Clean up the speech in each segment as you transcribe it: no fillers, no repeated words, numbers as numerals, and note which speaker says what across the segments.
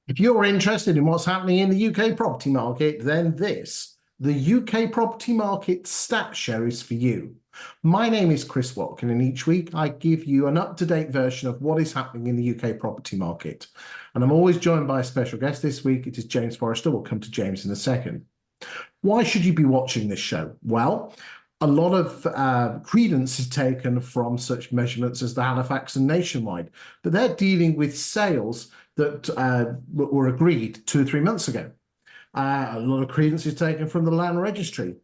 Speaker 1: If you're interested in what's happening in the UK property market, then the UK property market stat show is for you. My name is Chris Watkin, and each week I give you an up-to-date version of what is happening in the UK property market. And I'm always joined by a special guest. This week it is James Forrester. We'll come to James in a second. Why should you be watching this show? Well, a lot of credence is taken from such measurements as the Halifax and Nationwide, but they're dealing with sales that were agreed 2 or 3 months ago. A lot of credence is taken from the Land Registry,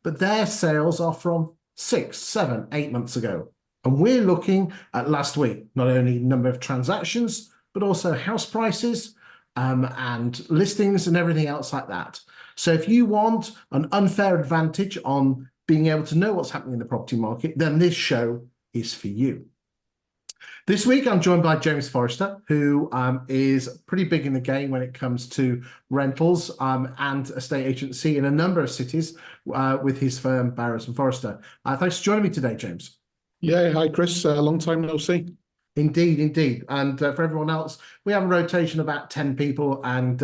Speaker 1: but their sales are from 6, 7, 8 months ago. And we're looking at last week, not only number of transactions, but also house prices and listings and everything else like that. So if you want an unfair advantage on being able to know what's happening in the property market, then this show is for you. This week, I'm joined by James Forrester, who is pretty big in the game when it comes to rentals and estate agency in a number of cities with his firm, Barrows and Forrester. Thanks for joining me today, James.
Speaker 2: Yeah, hi, Chris. Long time no see.
Speaker 1: Indeed, indeed. And for everyone else, we have a rotation of about 10 people, and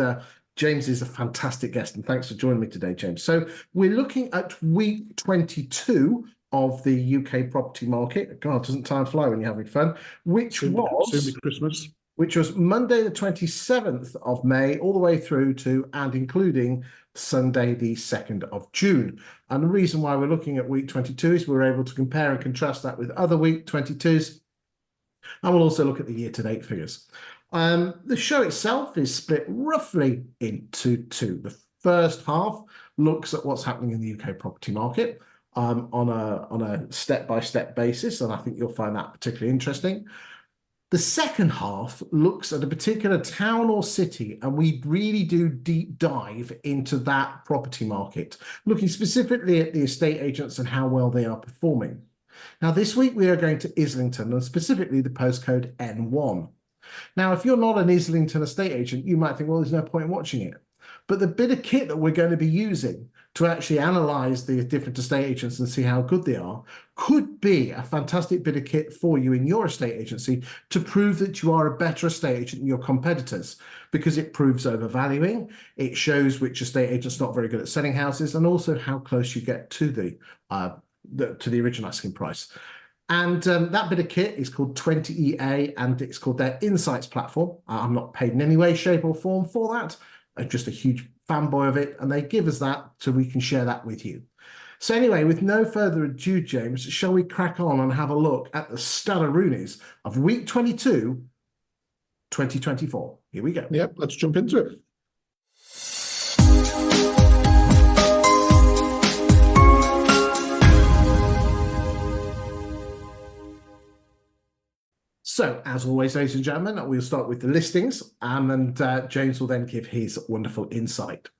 Speaker 1: James is a fantastic guest, and thanks for joining me today, James. So we're looking at week 22 of the UK property market. God, doesn't time fly when you're having fun?
Speaker 2: Soon be Christmas.
Speaker 1: Which was Monday the 27th of May all the way through to and including Sunday the 2nd of June. And the reason why we're looking at week 22 is we're able to compare and contrast that with other week 22s. And we'll also look at the year-to-date figures. The show itself is split roughly into two. The first half looks at what's happening in the UK property market on a step-by-step basis, and I think you'll find that particularly interesting. The second half looks at a particular town or city, and we really do deep dive into that property market, looking specifically at the estate agents and how well they are performing. Now, this week we are going to Islington, and specifically the postcode N1. Now, if you're not an Islington estate agent, you might think, well, there's no point in watching it. But the bit of kit that we're going to be using to actually analyze the different estate agents and see how good they are could be a fantastic bit of kit for you in your estate agency to prove that you are a better estate agent than your competitors, because it proves overvaluing, it shows which estate agent's not very good at selling houses, and also how close you get to the original asking price. And that bit of kit is called 20EA, and it's called their Insights platform. I'm not paid in any way, shape or form for that. I'm just a huge fanboy of it, and they give us that so we can share that with you. So anyway, with no further ado, James, shall we crack on and have a look at the Stalaroonies of week 22, 2024? Here we go.
Speaker 2: Yep, let's jump into it.
Speaker 1: So, as always, ladies and gentlemen, we'll start with the listings, and James will then give his wonderful insight.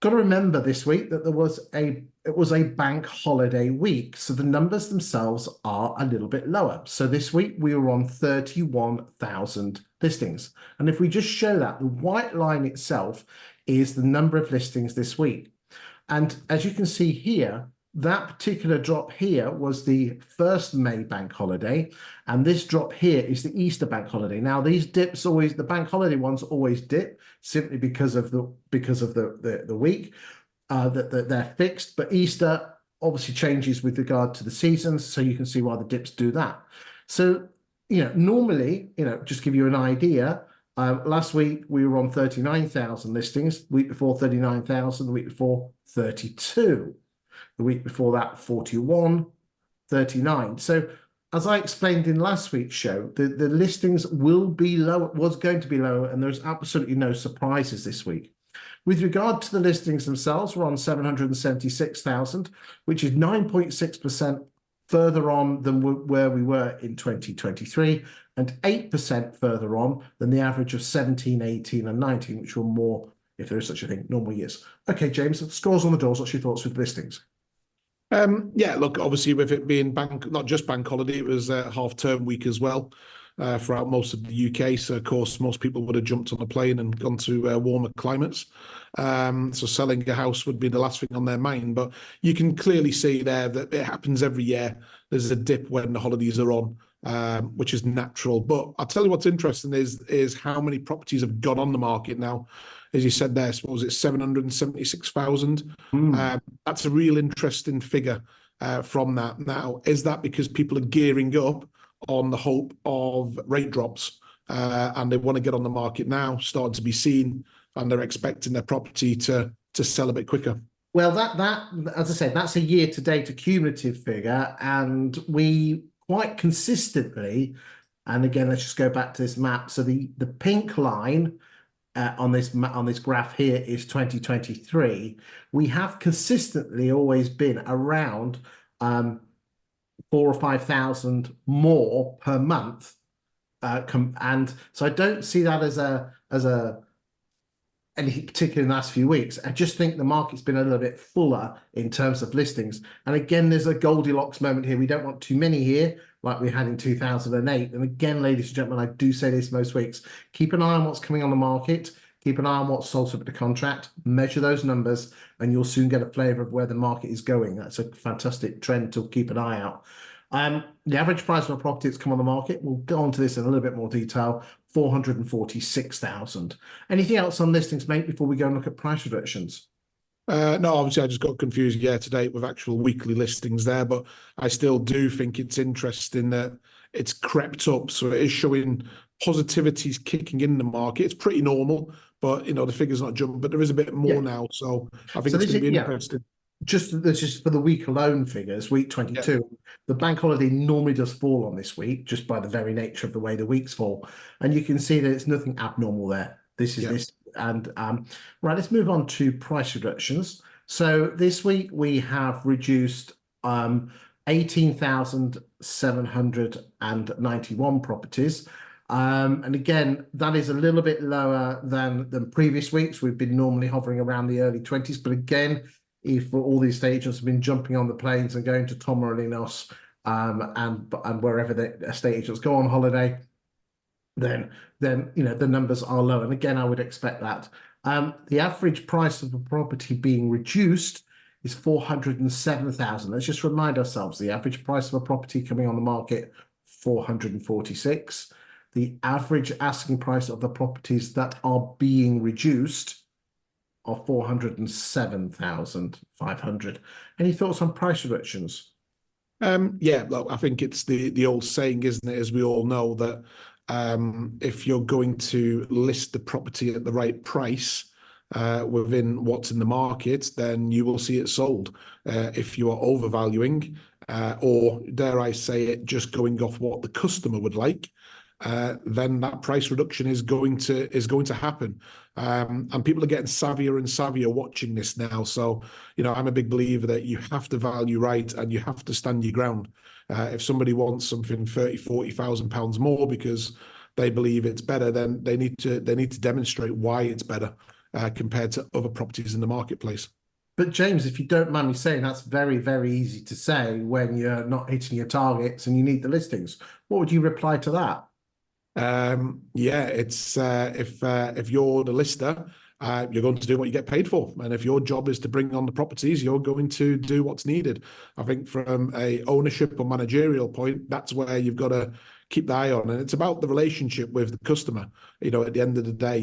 Speaker 1: Got to remember this week that it was a bank holiday week, so the numbers themselves are a little bit lower. So this week we were on 31,000 listings, and if we just show that, the white line itself is the number of listings this week. And as you can see here, that particular drop here was the first May bank holiday, and this drop here is the Easter bank holiday. Now, these dips always, the bank holiday ones always dip simply because of the week that they're fixed. But Easter obviously changes with regard to the seasons, so you can see why the dips do that. So, normally, just give you an idea. Last week we were on 39,000 listings. The week before 39,000. The week before 32. The week before that, 41, 39. So as I explained in last week's show, the listings will be low, was going to be lower, and there's absolutely no surprises this week. With regard to the listings themselves, we're on 776,000, which is 9.6% further on than where we were in 2023, and 8% further on than the average of 17, 18, and 19, which were more, if there is such a thing, normal years. Okay, James, scores on the doors. What's your thoughts with listings?
Speaker 2: Yeah, look, obviously with it being not just bank holiday, it was a half-term week as well throughout most of the UK. So, of course, most people would have jumped on a plane and gone to warmer climates. So selling a house would be the last thing on their mind. But you can clearly see there that it happens every year. There's a dip when the holidays are on. which is natural. But I'll tell you what's interesting is how many properties have gone on the market now. As you said there, I suppose it's 776,000. That's a real interesting figure from that. Now, is that because people are gearing up on the hope of rate drops and they want to get on the market now, starting to be seen, and they're expecting their property to sell a bit quicker?
Speaker 1: Well, that as I said, that's a year-to-date accumulative figure, and we quite consistently, and again, let's just go back to this map. So the pink line on this graph here is 2023. We have consistently always been around 4,000 or 5,000 more per month, and so I don't see that as a anything particular in the last few weeks. I just think the market's been a little bit fuller in terms of listings. And again, there's a Goldilocks moment here. We don't want too many here like we had in 2008. And again, ladies and gentlemen, I do say this most weeks, keep an eye on what's coming on the market, keep an eye on what's sold subject to contract, measure those numbers, and you'll soon get a flavour of where the market is going. That's a fantastic trend to keep an eye out. The average price of a property that's come on the market, we'll go on to this in a little bit more detail, 446,000. Anything else on listings, mate, before we go and look at price reductions?
Speaker 2: No, obviously I just got confused year to date with actual weekly listings there, but I still do think it's interesting that it's crept up. So it is showing positivity's kicking in the market. It's pretty normal, but the figure's not jumping, but there is a bit more now. So I think it's going to be interesting.
Speaker 1: Just for the week alone figures, week 22, the bank holiday normally does fall on this week, just by the very nature of the way the weeks fall. And you can see that it's nothing abnormal there. This is this. And right, let's move on to price reductions. So this week we have reduced 18,791 properties. And again, that is a little bit lower than previous weeks. We've been normally hovering around the early 20s, but again, if all these estate agents have been jumping on the planes and going to Torremolinos and wherever the estate agents go on holiday, then the numbers are low. And again, I would expect that. The average price of a property being reduced is 407,000. Let's just remind ourselves, the average price of a property coming on the market, 446. The average asking price of the properties that are being reduced are 407,500. Any thoughts on price reductions?
Speaker 2: Look, I think it's the old saying, isn't it, as we all know, that if you're going to list the property at the right price within what's in the market, then you will see it sold. If you are overvaluing, or dare I say it, just going off what the customer would like, then that price reduction is going to happen. And people are getting savvier and savvier watching this now. So, I'm a big believer that you have to value right and you have to stand your ground. If somebody wants something 30, 40,000 pounds more because they believe it's better, then they need to demonstrate why it's better compared to other properties in the marketplace.
Speaker 1: But James, if you don't mind me saying, that's very, very easy to say when you're not hitting your targets and you need the listings. What would you reply to that?
Speaker 2: It's if you're the lister, you're going to do what you get paid for, and if your job is to bring on the properties, you're going to do what's needed. I think from a ownership or managerial point, that's where you've got to keep the eye on, and it's about the relationship with the customer. At the end of the day,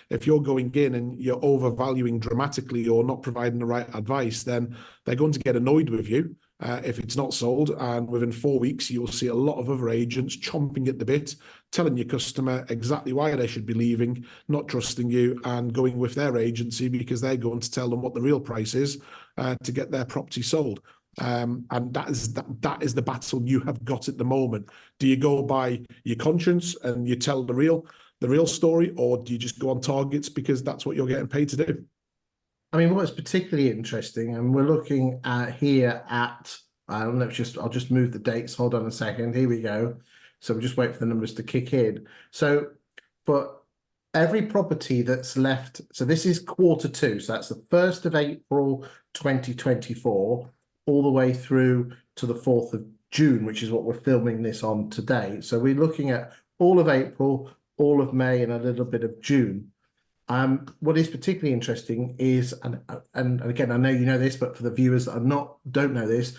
Speaker 2: if you're going in and you're overvaluing dramatically or not providing the right advice, then they're going to get annoyed with you. If it's not sold, and within 4 weeks, you'll see a lot of other agents chomping at the bit, telling your customer exactly why they should be leaving, not trusting you, and going with their agency because they're going to tell them what the real price is to get their property sold. And that is the battle you have got at the moment. Do you go by your conscience and you tell the real story, or do you just go on targets because that's what you're getting paid to do?
Speaker 1: I mean, what's particularly interesting, and we're looking at here at, I'll just move the dates. Hold on a second. Here we go. So we'll just wait for the numbers to kick in. So for every property that's left, so this is Q2. So that's the 1st of April, 2024, all the way through to the 4th of June, which is what we're filming this on today. So we're looking at all of April, all of May, and a little bit of June. What is particularly interesting is, and again, I know you know this, but for the viewers that don't know this,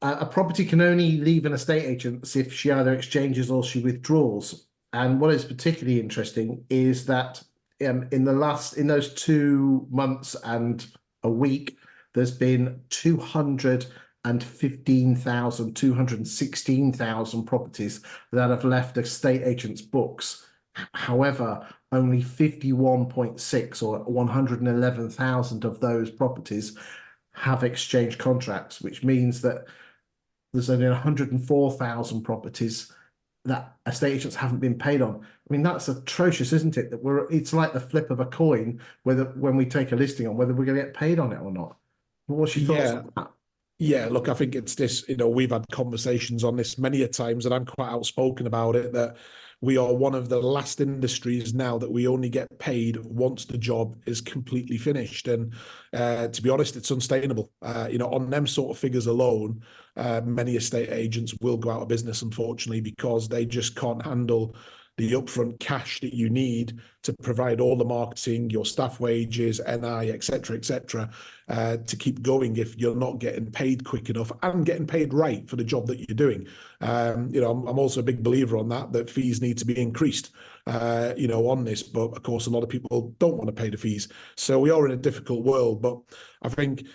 Speaker 1: a property can only leave an estate agent if she either exchanges or she withdraws. And what is particularly interesting is that in those 2 months and a week, there's been 216,000 properties that have left estate agents' books. However, only 51.6 or 111,000 of those properties have exchanged contracts, which means that there's only 104,000 properties that estate agents haven't been paid on. I mean, that's atrocious, isn't it? It's like the flip of a coin, when we take a listing on whether we're going to get paid on it or not. What's your thoughts on that?
Speaker 2: Yeah, look, I think it's this, we've had conversations on this many a times, and I'm quite outspoken about it, that we are one of the last industries now that we only get paid once the job is completely finished. And to be honest, it's unsustainable. On them sort of figures alone, many estate agents will go out of business, unfortunately, because they just can't handle the upfront cash that you need to provide all the marketing, your staff wages, NI, et cetera, to keep going if you're not getting paid quick enough and getting paid right for the job that you're doing. I'm also a big believer on that fees need to be increased, on this. But of course, a lot of people don't want to pay the fees. So we are in a difficult world. But I think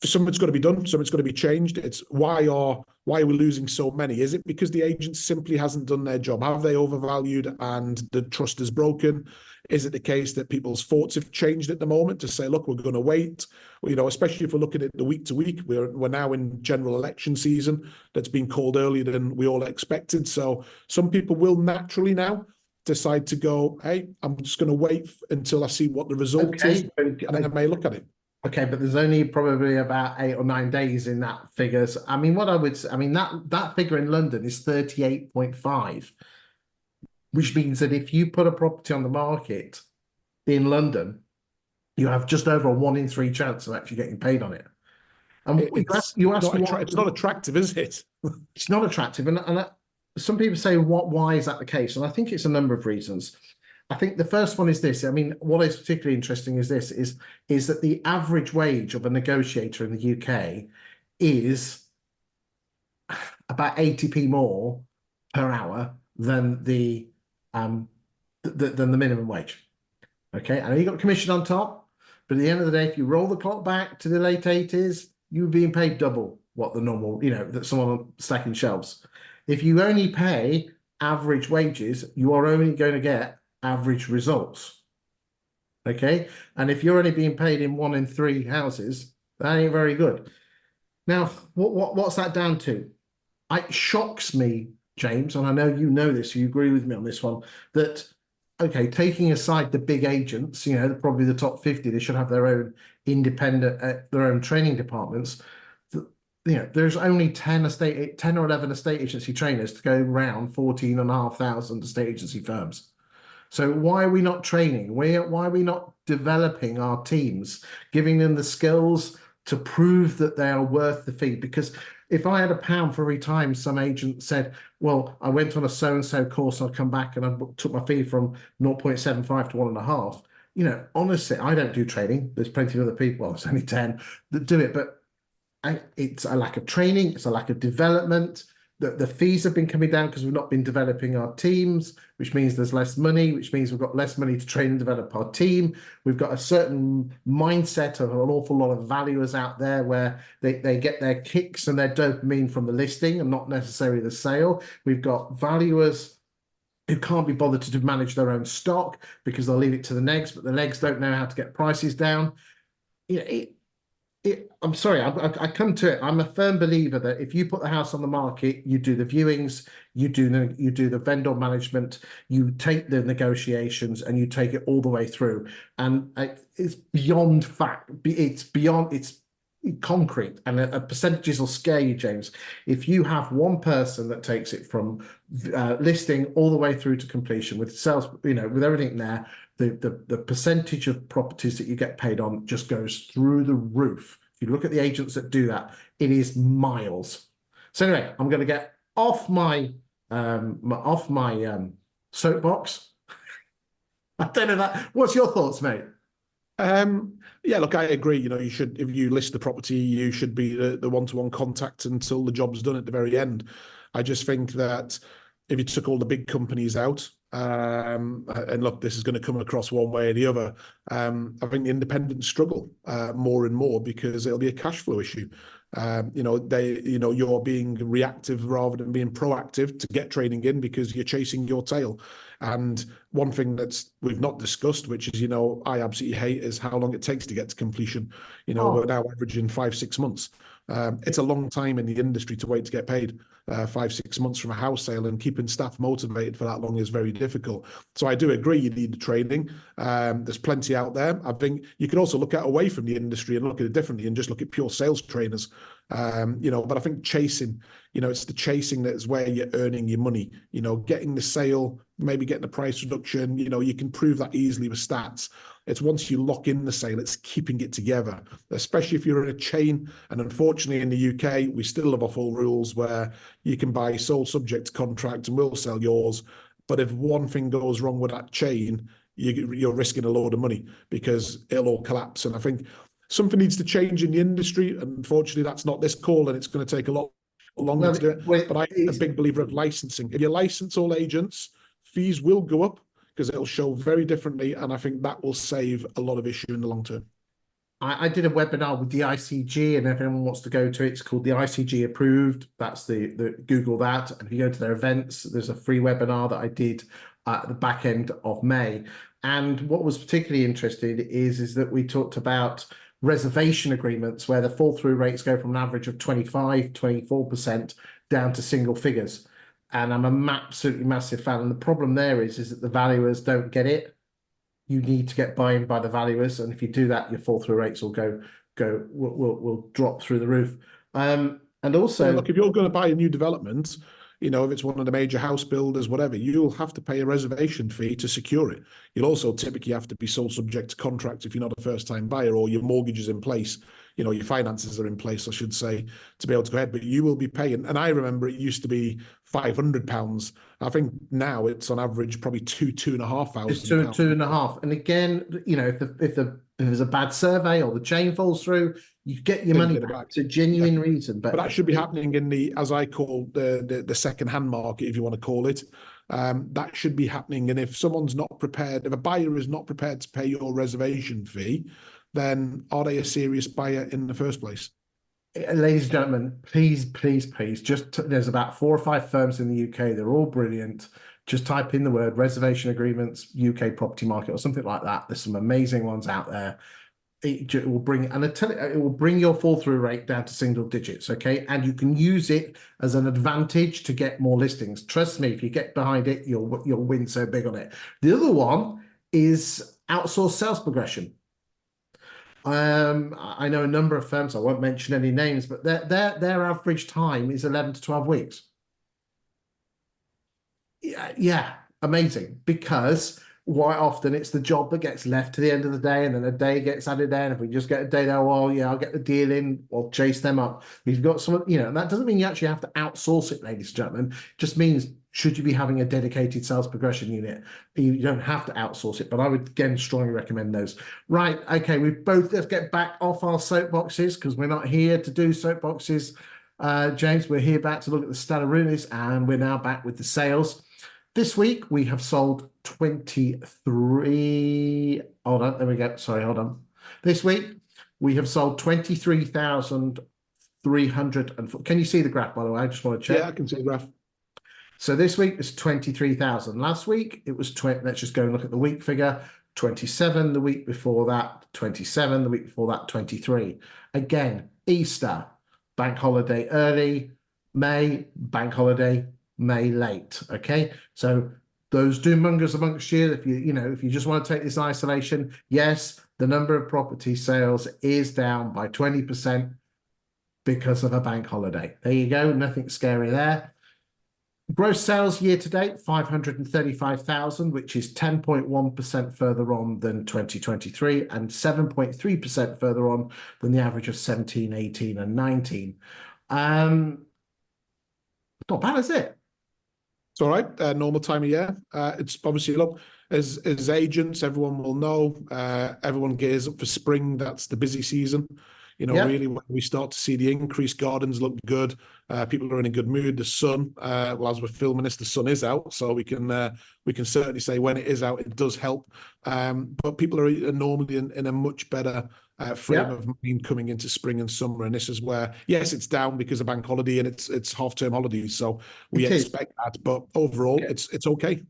Speaker 2: something's got to be done. Something's got to be changed. It's why are we losing so many? Is it because the agent simply hasn't done their job? Have they overvalued and the trust is broken? Is it the case that people's thoughts have changed at the moment to say, look, we're going to wait? Especially if we're looking at the week to week, we're now in general election season that's been called earlier than we all expected. So some people will naturally now decide to go, hey, I'm just going to wait until I see what the result is, and then I may look at it.
Speaker 1: Okay, but there's only probably about 8 or 9 days in that figures. I mean, that figure in London is 38.5, which means that if you put a property on the market in London, you have just over a 1 in 3 chance of actually getting paid on it. And
Speaker 2: it's not attractive, is it?
Speaker 1: It's not attractive, and some people say, why is that the case? And I think it's a number of reasons. I think the first one is this. I mean, what is particularly interesting is this: is that the average wage of a negotiator in the UK is about 80p more per hour than the minimum wage. Okay, I know you got commission on top, but at the end of the day, if you roll the clock back to the late 80s, you were being paid double what the normal, that someone stacking shelves. If you only pay average wages, you are only going to get average results. Okay, and if you're only being paid in 1 in 3 houses, that ain't very good. Now, what's that down to? It shocks me, James, and I know you know this, you agree with me on this one, that okay, taking aside the big agents, probably the top 50, they should have their own independent, their own training departments. There's only 10 or 11 estate agency trainers to go around 14,500 estate agency firms. So why are we not training? Why are we not developing our teams, giving them the skills to prove that they are worth the fee? Because if I had £1 for every time some agent said, well, I went on a so-and-so course, I'll come back and I took my fee from 0.75 to 1.5, honestly, I don't do training. There's plenty of other people, well, there's only 10 that do it, but it's a lack of training, it's a lack of development. The fees have been coming down because we've not been developing our teams, which means there's less money, which means we've got less money to train and develop our team. We've got a certain mindset of an awful lot of valuers out there where they get their kicks and their dopamine from the listing and not necessarily the sale. We've got valuers who can't be bothered to manage their own stock because they'll leave it to the negs, but the negs don't know how to get prices down. I'm sorry, I come to it. I'm a firm believer that if you put the house on the market, you do the viewings, you do the vendor management, you take the negotiations, and you take it all the way through. And it's beyond fact. It's concrete, and percentages will scare you, James. If you have one person that takes it from listing all the way through to completion with sales, with everything there, the percentage of properties that you get paid on just goes through the roof. If you look at the agents that do that, it is miles. So anyway, I'm going to get off my soapbox. I don't know that. What's your thoughts, mate?
Speaker 2: Yeah, look, I agree. You know, you should, if you list the property, you should be the one-to-one contact until the job's done at the very end. I just think that if you took all the big companies out, and look, this is going to come across one way or the other. I think the independents struggle more and more because it'll be a cash flow issue. You're being reactive rather than being proactive to get trading in because you're chasing your tail. And one thing that's we've not discussed, which is, I absolutely hate, is how long it takes to get to completion. We're
Speaker 1: Oh,
Speaker 2: now averaging 5-6 months. It's a long time in the industry to wait to get paid. 5-6 months from a house sale, and keeping staff motivated for that long is very difficult. So I do agree you need the training. There's plenty out there. I think you can also look at away from the industry and look at it differently and just look at pure sales trainers. But I think chasing, it's the chasing that is where you're earning your money. Getting the sale, maybe getting a price reduction, you can prove that easily with stats. It's once you lock in the sale, it's keeping it together, especially if you're in a chain. And unfortunately, in the UK, we still have our full rules where you can buy sole subject to contract and we'll sell yours. But if one thing goes wrong with that chain, you're risking a load of money because it'll all collapse. And I think something needs to change in the industry. And unfortunately, that's not this call, and it's going to take a lot longer
Speaker 1: well,
Speaker 2: to do it. But I'm a big believer of licensing. If you license all agents, fees will go up because it'll show very differently. And I think that will save a lot of issue in the long term.
Speaker 1: I did a webinar with the ICG, and if anyone wants to go to it, it's called the ICG Approved. That's the Google that. And if you go to their events, there's a free webinar that I did at the back end of May. And what was particularly interesting is that we talked about reservation agreements where the fall through rates go from an average of 24% down to single figures. And I'm an absolutely massive fan. And the problem there is that the valuers don't get it. You need to get buy-in by the valuers, and if you do that, your fall through rates will will drop through the roof. And also,
Speaker 2: look, if you're going to buy a new development, if it's one of the major house builders, whatever, you'll have to pay a reservation fee to secure it. You'll also typically have to be sole subject to contract if you're not a first-time buyer, or your mortgage is in place. Your finances are in place, I should say, to be able to go ahead. But you will be paying. And I remember it used to be £500. I think now it's on average probably £2,500.
Speaker 1: it's two and a half. And again, if there's a bad survey or the chain falls through, you get your money back. It's a genuine reason.
Speaker 2: But that should be happening in the, as I call the second-hand market, if you want to call it. That should be happening. And if someone's not prepared, if a buyer is not prepared to pay your reservation fee, then are they a serious buyer in the first place?
Speaker 1: Ladies and gentlemen, please, there's about 4 or 5 firms in the UK. They're all brilliant. Just type in the word reservation agreements, UK property market, or something like that. There's some amazing ones out there. It will bring, and I tell you, it will bring your fall through rate down to single digits. Okay. And you can use it as an advantage to get more listings. Trust me, if you get behind it, you'll win so big on it. The other one is outsourced sales progression. I know a number of firms, I won't mention any names, but their average time is 11 to 12 weeks. Yeah, amazing. Because quite often it's the job that gets left to the end of the day, and then a day gets added in. If we just get a day there, well, yeah, I'll get the deal in, I'll chase them up. We've got some, and that doesn't mean you actually have to outsource it, ladies and gentlemen. It just means, should you be having a dedicated sales progression unit, you don't have to outsource it, but I would again strongly recommend those. Right, okay, let's get back off our soapboxes because we're not here to do soapboxes. James, we're here back to look at the Stadarunis, and we're now back with the sales. This week we have sold 23. Hold on, there we go. Sorry, hold on. This week we have sold 23,300. Can you see the graph, by the way? I just want to check.
Speaker 2: Yeah, I can see the graph.
Speaker 1: So this week was 23,000. Last week it was 20. Let's just go and look at the week figure. 27 the week before that, 27 the week before that, 23. Again, Easter, bank holiday early, May, bank holiday, May late. Okay, so those doom-mongers amongst you, if you just want to take this in isolation, yes, the number of property sales is down by 20% because of a bank holiday. There you go, nothing scary there. Gross sales year to date, 535,000, which is 10.1% further on than 2023 and 7.3% further on than the average of 17, 18 and 19. Not bad, is it?
Speaker 2: It's all right. Normal time of year. It's obviously, look, as agents, everyone will know. Everyone gears up for spring. That's the busy season. You know,
Speaker 1: Yep.
Speaker 2: really, when we start to see the increased gardens look good, people are in a good mood. The sun, well, as we're filming this, the sun is out, so we can certainly say when it is out, it does help. But people are normally in a much better frame
Speaker 1: Yep.
Speaker 2: of mind coming into spring and summer, and this is where, yes, it's down because of bank holiday and it's half-term holidays, so we
Speaker 1: It is.
Speaker 2: expect that. But overall,
Speaker 1: Yeah.
Speaker 2: it's okay.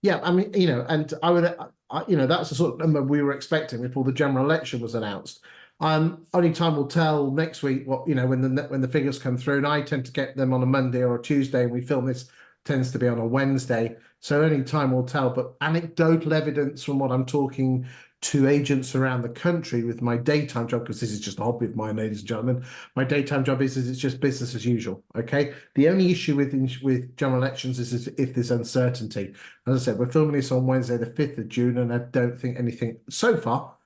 Speaker 1: Yeah, I mean, and I would, that's the sort of number we were expecting before the general election was announced. Only time will tell next week what, when the figures come through, and I tend to get them on a Monday or a Tuesday, and we film this tends to be on a Wednesday. So only time will tell. But anecdotal evidence from what I'm talking to agents around the country with my daytime job, because this is just a hobby of mine, ladies and gentlemen. My daytime job is it's just business as usual. Okay. The only issue with general elections is if there's uncertainty. As I said, we're filming this on Wednesday, the 5th of June, and I don't think anything so far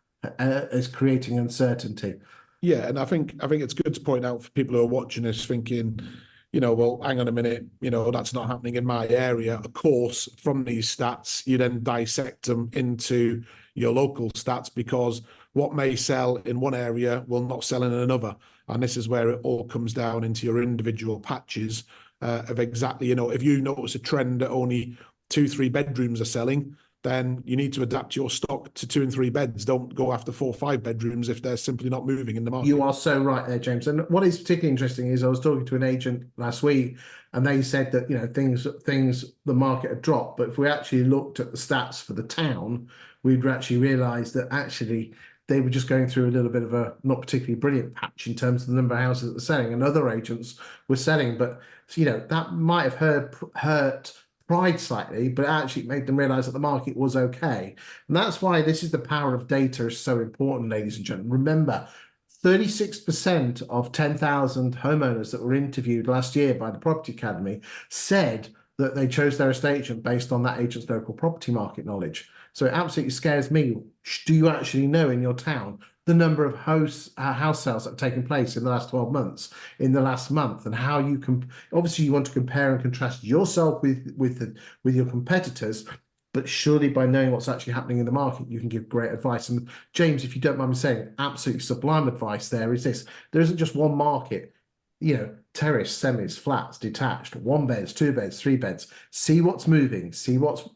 Speaker 1: is creating uncertainty.
Speaker 2: Yeah, and I think it's good to point out for people who are watching this thinking, well, hang on a minute, that's not happening in my area. Of course, from these stats, you then dissect them into your local stats because what may sell in one area will not sell in another. And this is where it all comes down into your individual patches of exactly, if you notice a trend that only 2-3 bedrooms are selling, then you need to adapt your stock to 2 and 3 beds. Don't go after 4 or 5 bedrooms if they're simply not moving in the market.
Speaker 1: You are so right there, James. And what is particularly interesting is I was talking to an agent last week, and they said that things the market had dropped, but if we actually looked at the stats for the town, we'd actually realise that actually they were just going through a little bit of a not particularly brilliant patch in terms of the number of houses that were selling, and other agents were selling. But that might have hurt pride slightly, but actually made them realise that the market was okay. And that's why this is the power of data is so important, ladies and gentlemen. Remember, 36% of 10,000 homeowners that were interviewed last year by the Property Academy said that they chose their estate agent based on that agent's local property market knowledge. So it absolutely scares me. Do you actually know in your town the number of house sales that have taken place in the last 12 months, in the last month, and how you can obviously you want to compare and contrast yourself with your competitors, but surely by knowing what's actually happening in the market, you can give great advice. And James, if you don't mind me saying, absolutely sublime advice there is this: there isn't just one market. Terrace, semis, flats, detached, 1 beds, 2 beds, 3 beds. See what's moving,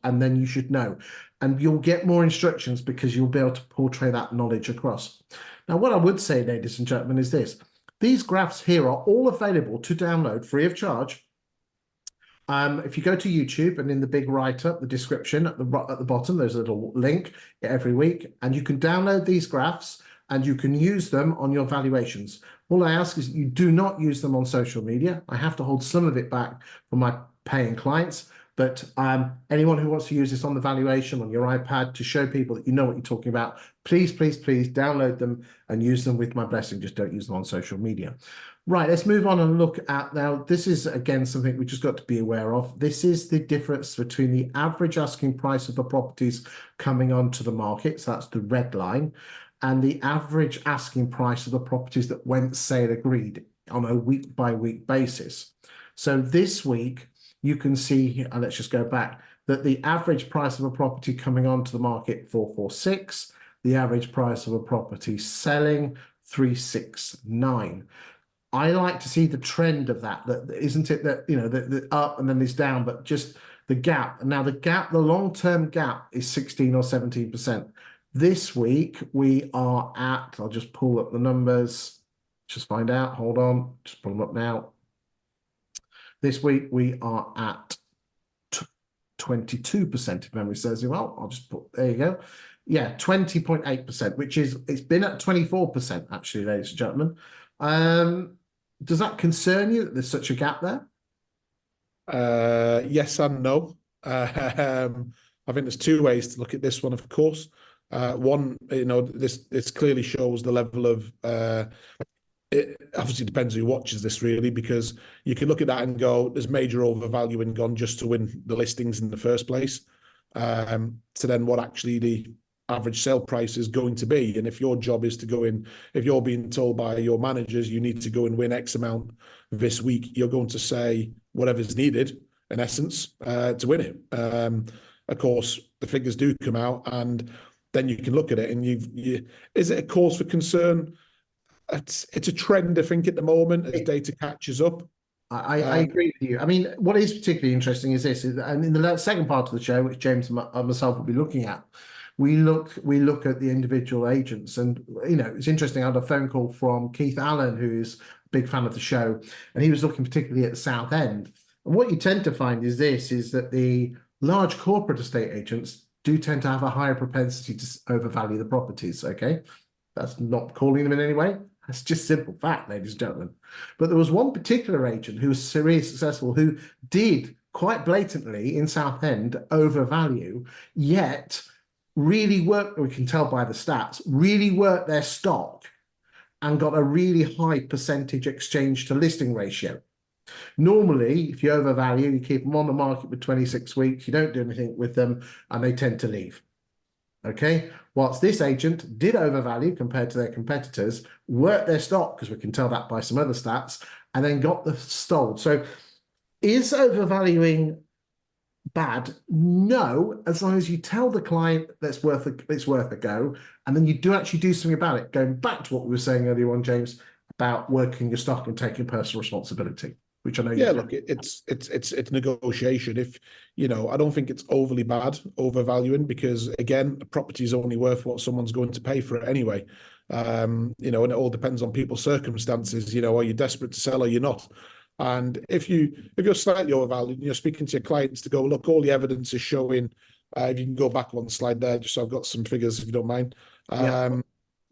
Speaker 1: and then you should know. And you'll get more instructions because you'll be able to portray that knowledge across. Now, what I would say, ladies and gentlemen, is this. These graphs here are all available to download free of charge. If you go to YouTube and in the big write-up, the description at the bottom, there's a little link every week, and you can download these graphs and you can use them on your valuations. All I ask is that you do not use them on social media. I have to hold some of it back for my paying clients, but anyone who wants to use this on the valuation on your iPad to show people that you know what you're talking about, please, please, please download them and use them with my blessing. Just don't use them on social media. Right, let's move on and look at now. This is again something we just got to be aware of. This is the difference between the average asking price of the properties coming onto the market. So that's the red line, and the average asking price of the properties that went sale agreed on a week by week basis. So this week you can see, and let's just go back, that the average price of a property coming onto the market 446, the average price of a property selling 369. I like to see the trend of that isn't it that the up and then this down, but just the gap. Now the long-term gap is 16 or 17%. This week we are at, I'll just pull up the numbers, just find out, hold on, just pull them up now. This week we are at 22%, if memory serves me well. I'll just put, there you go. Yeah, 20.8%, which is, it's been at 24% actually, ladies and gentlemen. Does that concern you that there's such a gap there?
Speaker 2: Yes and no. I think there's two ways to look at this one, of course. One, this clearly shows the level of it obviously depends who watches this really, because you can look at that and go, there's major overvaluing gone just to win the listings in the first place. To then what actually the average sale price is going to be. And if your job is to go in, if you're being told by your managers, you need to go and win X amount this week, you're going to say whatever's needed. in essence, to win it. Of course, the figures do come out, and then you can look at it, and is it a cause for concern? It's a trend, I think, at the moment as data catches up.
Speaker 1: I agree with you. I mean, what is particularly interesting is this, and in the second part of the show, which James and myself will be looking at, we look at the individual agents, and it's interesting. I had a phone call from Keith Allen, who is a big fan of the show, and he was looking particularly at the South End. And what you tend to find is that the large corporate estate agents do tend to have a higher propensity to overvalue the properties. Okay, that's not calling them in any way. That's just simple fact, ladies and gentlemen. But there was one particular agent who was really successful who did quite blatantly in Southend overvalue, yet really worked, we can tell by the stats, really worked their stock and got a really high percentage exchange to listing ratio. Normally, if you overvalue, you keep them on the market for 26 weeks, you don't do anything with them, and they tend to leave. Okay, whilst this agent did overvalue compared to their competitors, worked their stock, because we can tell that by some other stats, and then got the sold. So is overvaluing bad? No, as long as you tell the client that it's worth a go, and then you do actually do something about it. Going back to what we were saying earlier on, James, about working your stock and taking personal responsibility, which I know you
Speaker 2: look, it's negotiation. If I don't think it's overly bad overvaluing, because again, a property is only worth what someone's going to pay for it anyway. And it all depends on people's circumstances. Are you desperate to sell or you're not? And if you're slightly overvalued, you're speaking to your clients to go, look, all the evidence is showing. If you can go back one slide there, just so I've got some figures, if you don't mind. I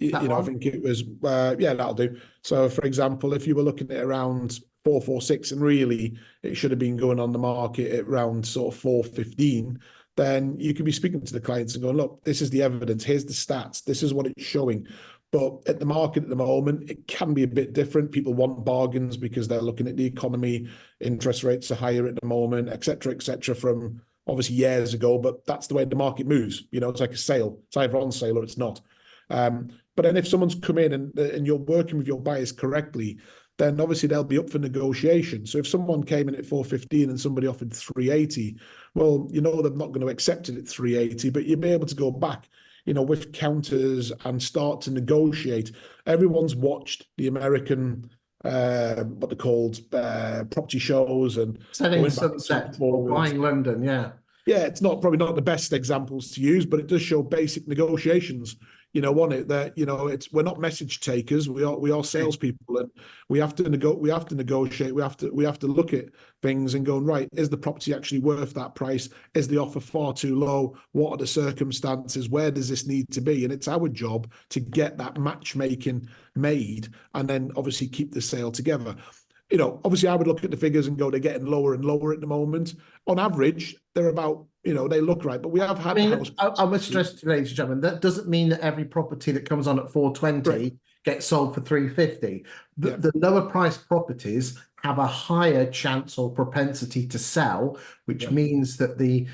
Speaker 2: think it was that'll do. So, for example, if you were looking at around 446, and really it should have been going on the market at around sort of 415, then you could be speaking to the clients and going, look, this is the evidence, here's the stats, this is what it's showing. But at the market at the moment, it can be a bit different. People want bargains because they're looking at the economy, interest rates are higher at the moment, etc., from obviously years ago, but that's the way the market moves. It's like a sale. It's either on sale or it's not. But then if someone's come in and you're working with your buyers correctly, then obviously they'll be up for negotiation. So if someone came in at 415 and somebody offered 380, well, they're not going to accept it at 380, but you'll be able to go back, with counters and start to negotiate. Everyone's watched the American, what they're called, property shows and
Speaker 1: selling Sunset or buying London, yeah.
Speaker 2: Yeah, it's probably not the best examples to use, but it does show basic negotiations. On it that we're not message takers. We are salespeople, and we have to negotiate. We have to look at things and go, right, is the property actually worth that price? Is the offer far too low? What are the circumstances? Where does this need to be? And it's our job to get that matchmaking made, and then obviously keep the sale together. Obviously I would look at the figures and go, they're getting lower and lower at the moment. On average, they're about, they look right, but we have had house.
Speaker 1: I must stress to ladies and gentlemen, that doesn't mean that every property that comes on at 420 gets sold for 350. The lower priced properties have a higher chance or propensity to sell, which means that the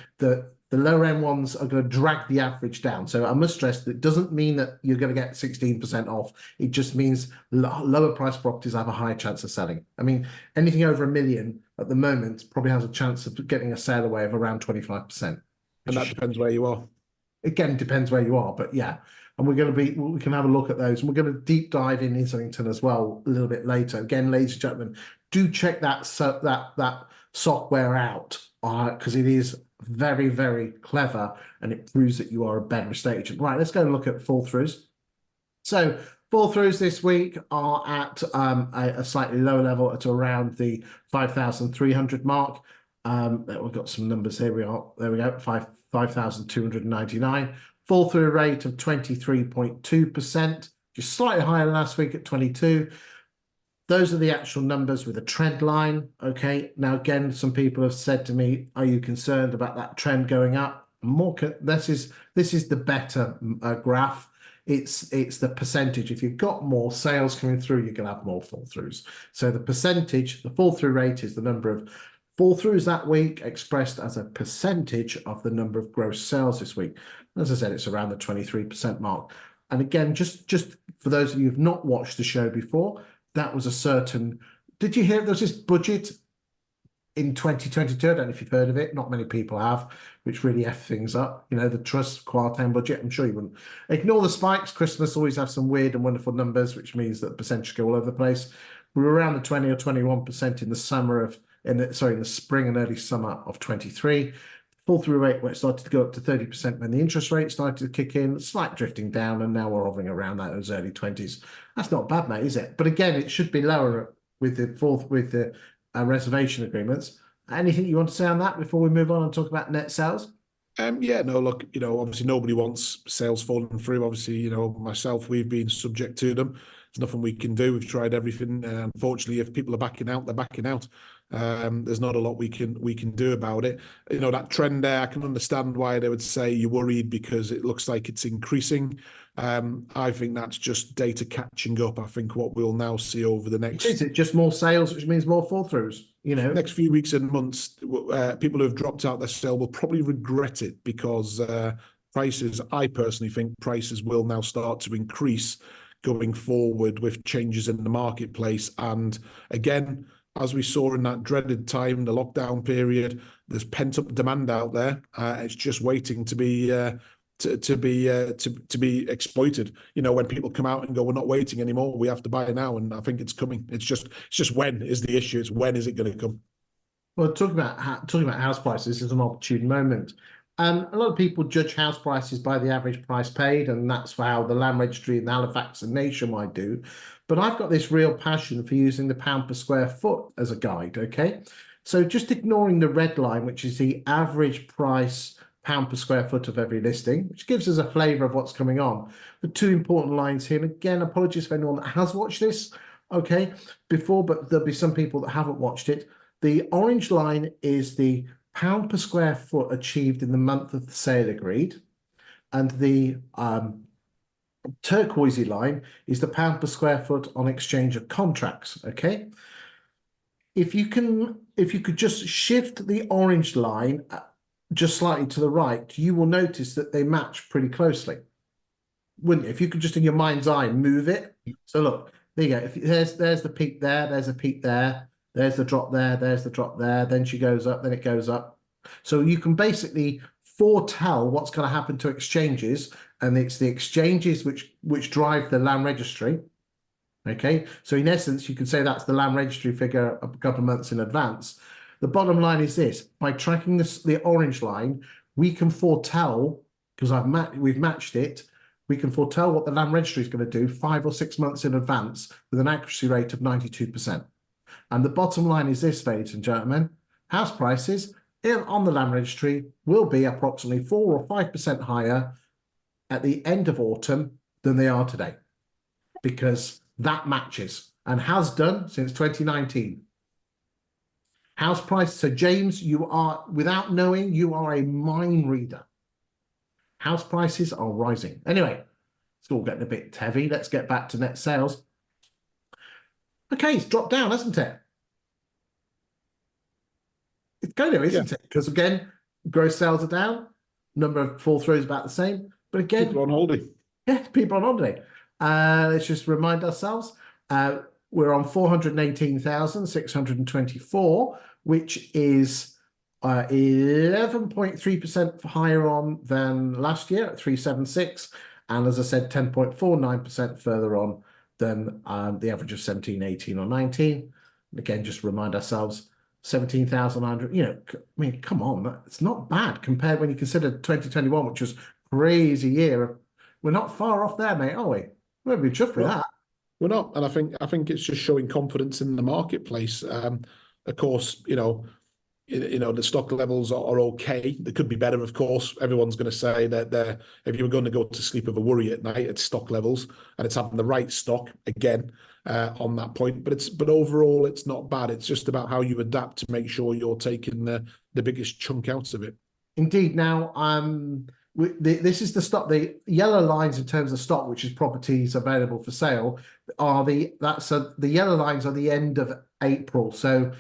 Speaker 1: lower end ones are going to drag the average down. So I must stress that it doesn't mean that you're going to get 16% off. It just means lower price properties have a higher chance of selling. I mean, anything over $1 million at the moment probably has a chance of getting a sale away of around 25%.
Speaker 2: And that depends where you are.
Speaker 1: Again, depends where you are, but yeah. And we can have a look at those. And we're going to deep dive in Islington as well a little bit later. Again, ladies and gentlemen, do check that software out, because it is very, very clever, and it proves that you are a better estate agent. Right, let's go and look at fall throughs. So fall throughs this week are at a slightly lower level at around the 5,300 mark. We've got some numbers here. There we go. 5,299. Fall through rate of 23.2%, just slightly higher than last week at 22. Those are the actual numbers with a trend line. Okay. Now, again, some people have said to me, "Are you concerned about that trend going up?" This is the better graph. It's the percentage. If you've got more sales coming through, you're going to have more fall throughs. So the percentage, the fall through rate, is the number of fall throughs that week expressed as a percentage of the number of gross sales this week. As I said, it's around the 23% mark. And again, just for those of you who've not watched the show before, that was a certain. Did you hear there was this budget in 2022. I don't know if you've heard of it. Not many people have, which really F things up. You know, the Trust Quarantine budget. I'm sure you wouldn't ignore the spikes. Christmas always have some weird and wonderful numbers, which means that percentages go all over the place. We were around the 20 or 21% in the spring and early summer of 23. Fall through rate where it started to go up to 30% when the interest rate started to kick in, slight drifting down, and now we're hovering around those early 20s. That's not bad, mate, is it? But again, it should be lower with the reservation agreements. Anything you want to say on that before we move on and talk about net sales?
Speaker 2: Yeah, no, look, obviously nobody wants sales falling through. Obviously, myself, we've been subject to them. There's nothing we can do. We've tried everything. Unfortunately, if people are backing out, they're backing out. There's not a lot we can do about it. That trend there, I can understand why they would say you're worried because it looks like it's increasing. I think that's just data catching up. I think what we'll now see over the next...
Speaker 1: Is it just more sales, which means more fall throughs?
Speaker 2: Next few weeks and months, people who have dropped out their sale will probably regret it because prices, I personally think prices will now start to increase going forward with changes in the marketplace. And again, as we saw in that dreaded time, the lockdown period, there's pent-up demand out there. It's just waiting to be exploited. When people come out and go, we're not waiting anymore, we have to buy it now, and I think it's coming. It's just when is the issue. It's when is it going to come?
Speaker 1: Well, talking about house prices is an opportune moment. A lot of people judge house prices by the average price paid, and that's how the Land Registry in Halifax and Nationwide do. But I've got this real passion for using the pound per square foot as a guide, okay? So just ignoring the red line, which is the average price pound per square foot of every listing, which gives us a flavour of what's coming on. The two important lines here, and again, apologies for anyone that has watched this, okay, before, but there'll be some people that haven't watched it. The orange line is the pound per square foot achieved in the month of the sale agreed, and the turquoisey line is the pound per square foot on exchange of contracts, okay? If you could just shift the orange line just slightly to the right, you will notice that they match pretty closely, wouldn't you? If you could just in your mind's eye move it. So look, there you go. There's the peak there, there's a peak there, there's the drop there, there's the drop there, then she goes up, then it goes up. So you can basically foretell what's going to happen to exchanges, and it's the exchanges which drive the Land Registry. Okay, so in essence, you could say that's the Land Registry figure a couple of months in advance. The bottom line is this: by tracking the orange line, we can foretell, because we've matched it, we can foretell what the Land Registry is going to do 5 or 6 months in advance with an accuracy rate of 92%. And the bottom line is this, ladies and gentlemen: house prices on the Land Registry will be approximately 4 or 5% higher at the end of autumn than they are today, because that matches and has done since 2019. House prices. So James, you are, without knowing, you are a mind reader. House prices are rising. Anyway, it's all getting a bit heavy. Let's get back to net sales. Okay, it's dropped down, hasn't it? It's going to, isn't it? Because again, gross sales are down. Number of fall throughs about the same. But again,
Speaker 2: people on holiday.
Speaker 1: Yeah, people on holiday. Let's just remind ourselves. We're on 418,624, which is 11.3% higher on than last year at 376. And as I said, 10.49% further on than the average of 17, 18 or 19. And again, just remind ourselves, 17,900, I mean, come on, it's not bad compared when you consider 2021, which was a crazy year. We're not far off there, mate, are we? We'll be chuffed with that.
Speaker 2: We're not, and I think it's just showing confidence in the marketplace. Of course, the stock levels are okay. They could be better, of course. Everyone's going to say that if you were going to go to sleep with a worry at night, it's stock levels, and it's having the right stock again on that point. But overall, it's not bad. It's just about how you adapt to make sure you're taking the biggest chunk out of it.
Speaker 1: Indeed. Now, this is the stock. The yellow lines in terms of stock, which is properties available for sale, are the yellow lines are the end of April. So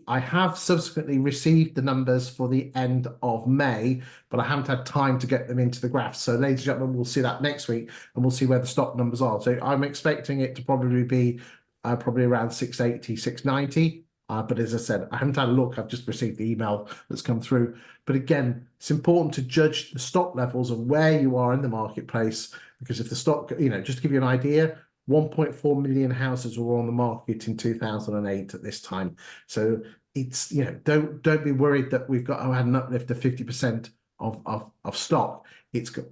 Speaker 1: I have subsequently received the numbers for the end of May, but I haven't had time to get them into the graph. So, ladies and gentlemen, we'll see that next week, and we'll see where the stock numbers are. So I'm expecting it to probably be around 680, 690. But as I said, I haven't had a look. I've just received the email that's come through. But again, it's important to judge the stock levels and where you are in the marketplace, because if the stock, just to give you an idea, 1.4 million houses were on the market in 2008 at this time. So it's, don't be worried that we've had an uplift of 50% of stock.